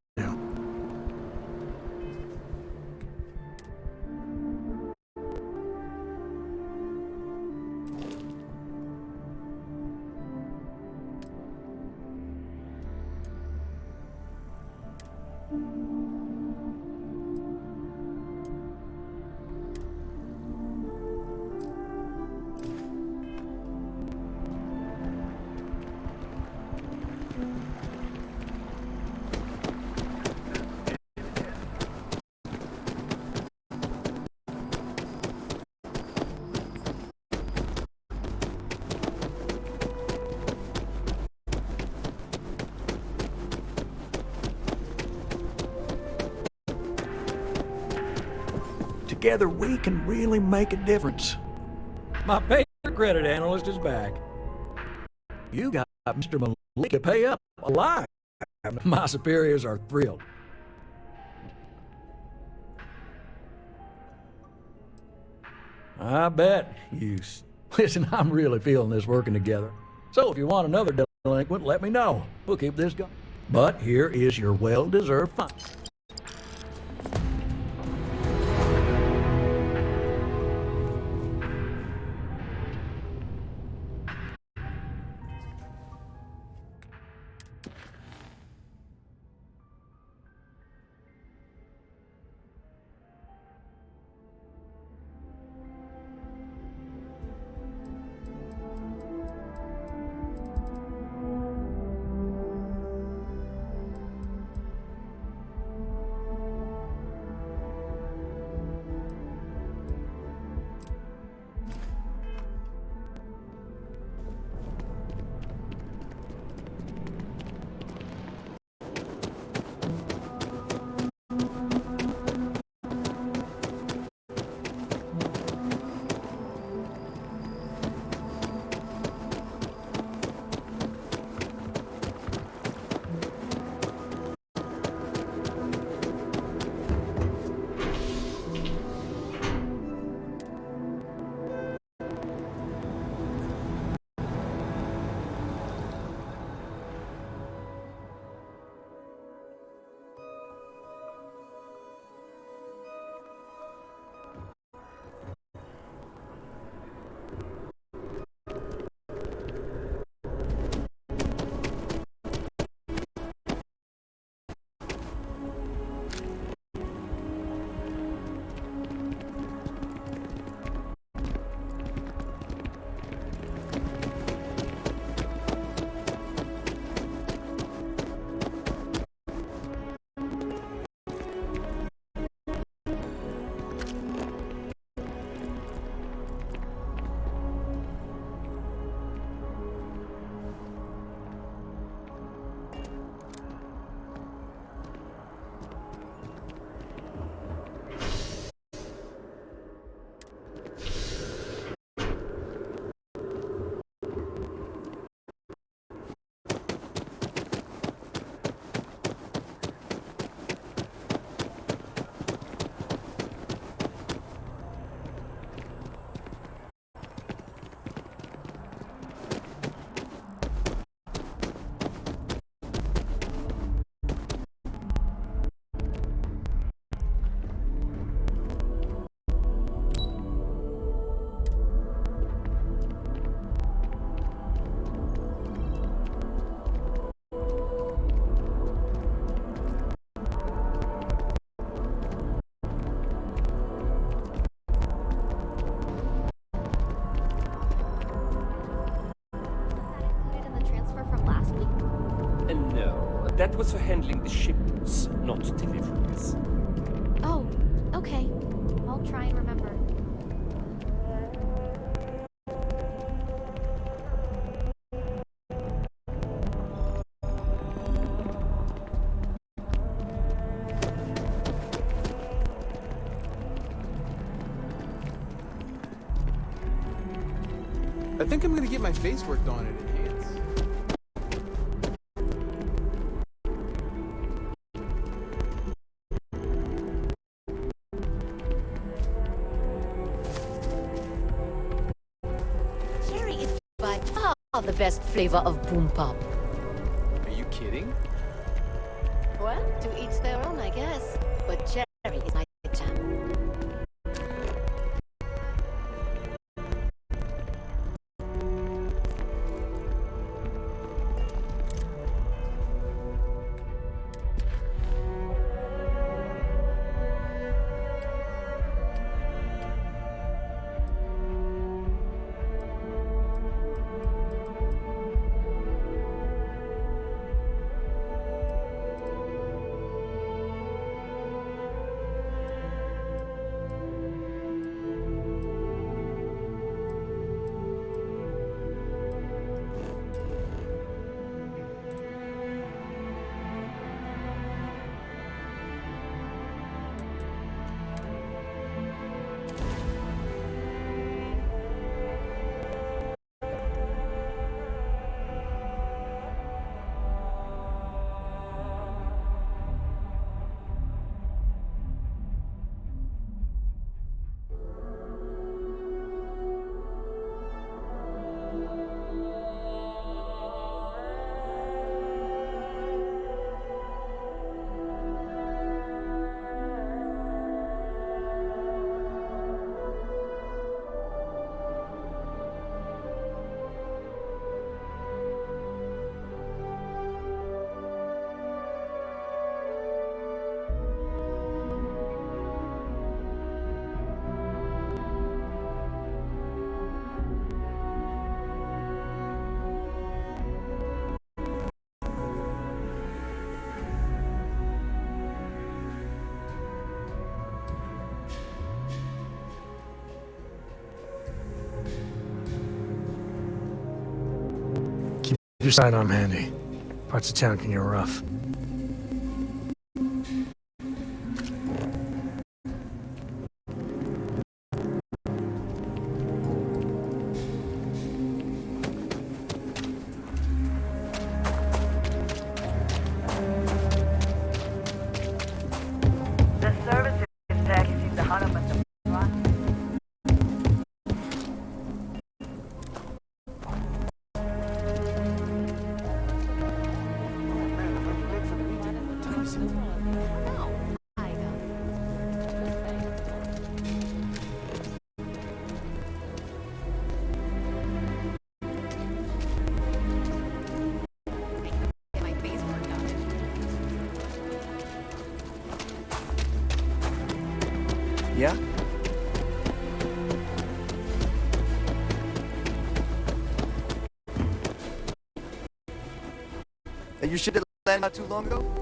Together we can really make a difference. My favorite credit analyst is back. You got Mr. Malik to pay up a lot. My superiors are thrilled. I bet you... Listen, I'm really feeling this working together. So if you want another delinquent, let me know. We'll keep this going. But here is your well-deserved fine. That was for handling the shipments, not deliveries. Oh, okay. I'll try and remember. I think I'm gonna get my face worked on it. The best flavor of boom pop. kidding? Well, to each their own, I guess. But Jerry is my jam. Your sidearm handy. Parts of town can get rough. The service is packaging the Hanuman run. Yeah? And your shit that landed not too long ago?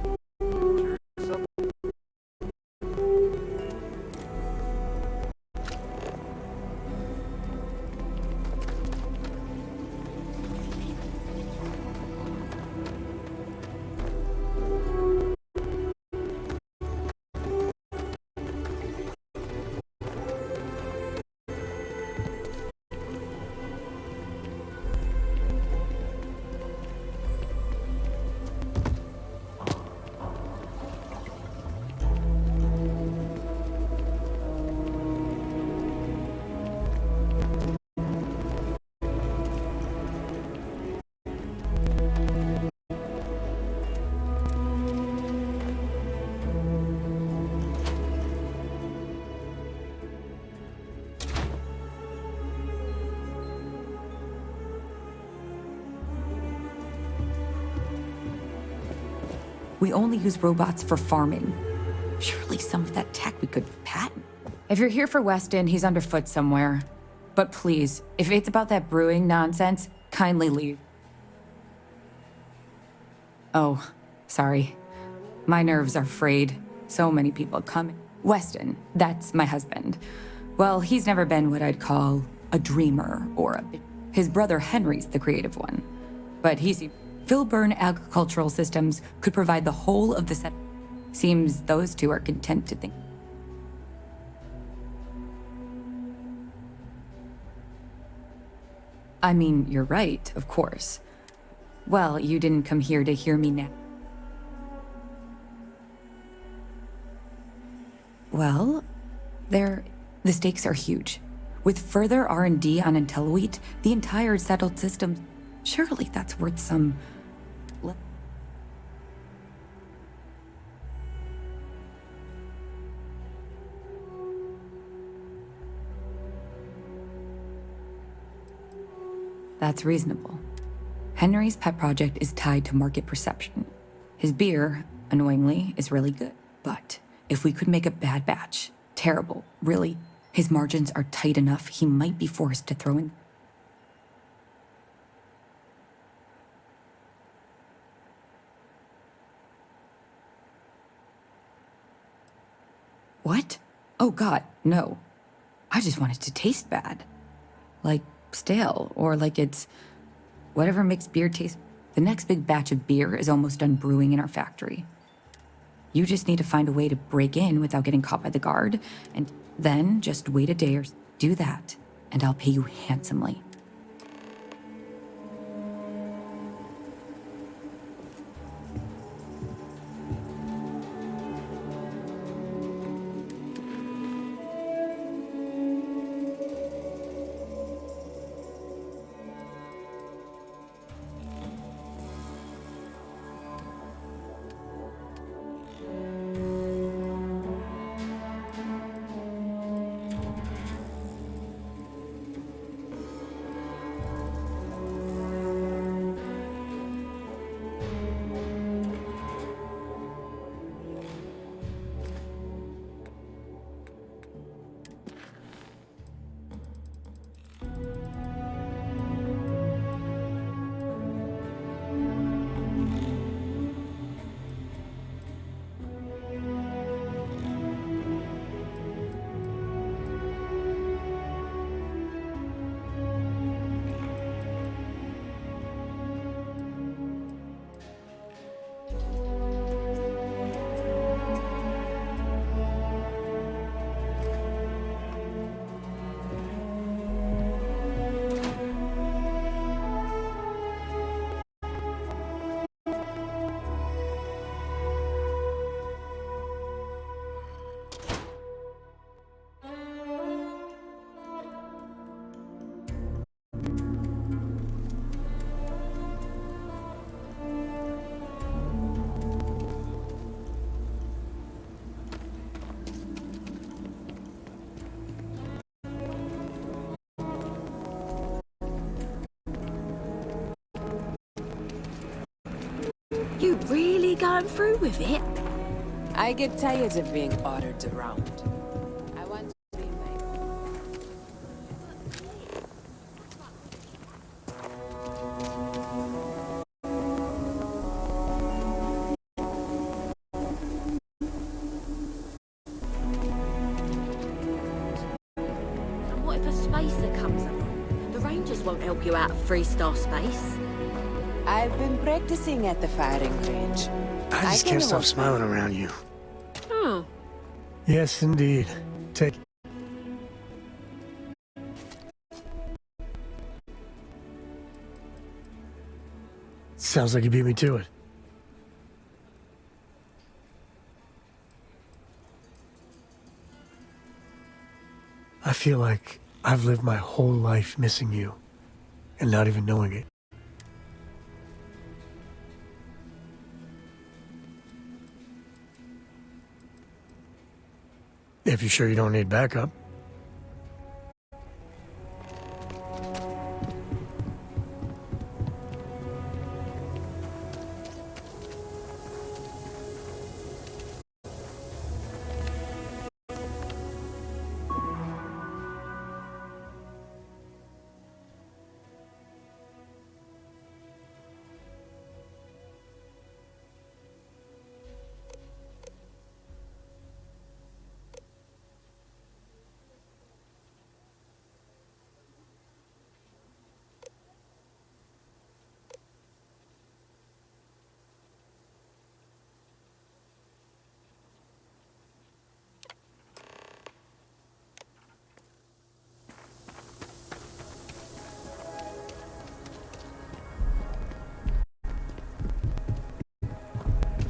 We only use robots for farming. Surely some of that tech we could patent. If you're here for Weston, he's underfoot somewhere. But please, if it's about that brewing nonsense, kindly leave. Oh, sorry. My nerves are frayed. So many people come. Weston, that's my husband. Well, he's never been what I'd call a dreamer or a... His brother Henry's the creative one. But he's... Filburn Agricultural Systems could provide the whole of the set. Seems those two are content to think. I mean, you're right, of course. Well, you didn't come here to hear me now. Well, the stakes are huge. With further R&D on IntelliWheat, the entire settled system, surely that's worth some... That's reasonable. Henry's pet project is tied to market perception. His beer, annoyingly, is really good. But if we could make a bad batch, terrible, really, his margins are tight enough he might be forced to throw in. What? Oh god, no. I just want it to taste bad. Like stale, or like it's whatever makes beer taste. The next big batch of beer is almost done brewing in our factory. You just need to find a way to break in without getting caught by the guard, and then just wait a day or do that, and I'll pay you handsomely. You really going through with it? I get tired of being ordered around. I want to be And what if a spacer comes along? The Rangers won't help you out of 3-star space. I've been practicing at the firing range. I just can't stop smiling around you. Hmm. Yes, indeed. Take. Sounds like you beat me to it. I feel like I've lived my whole life missing you, and not even knowing it. If you're sure you don't need backup.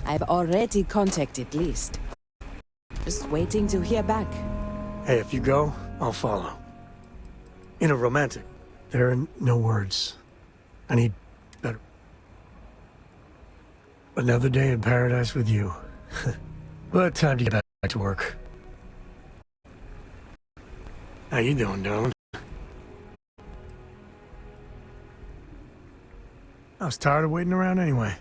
I've already contacted List. Just waiting to hear back. Hey, if you go, I'll follow. In a romantic. There are no words. I need better. Another day in paradise with you. But time to get back to work. How you doing, darling? I was tired of waiting around anyway.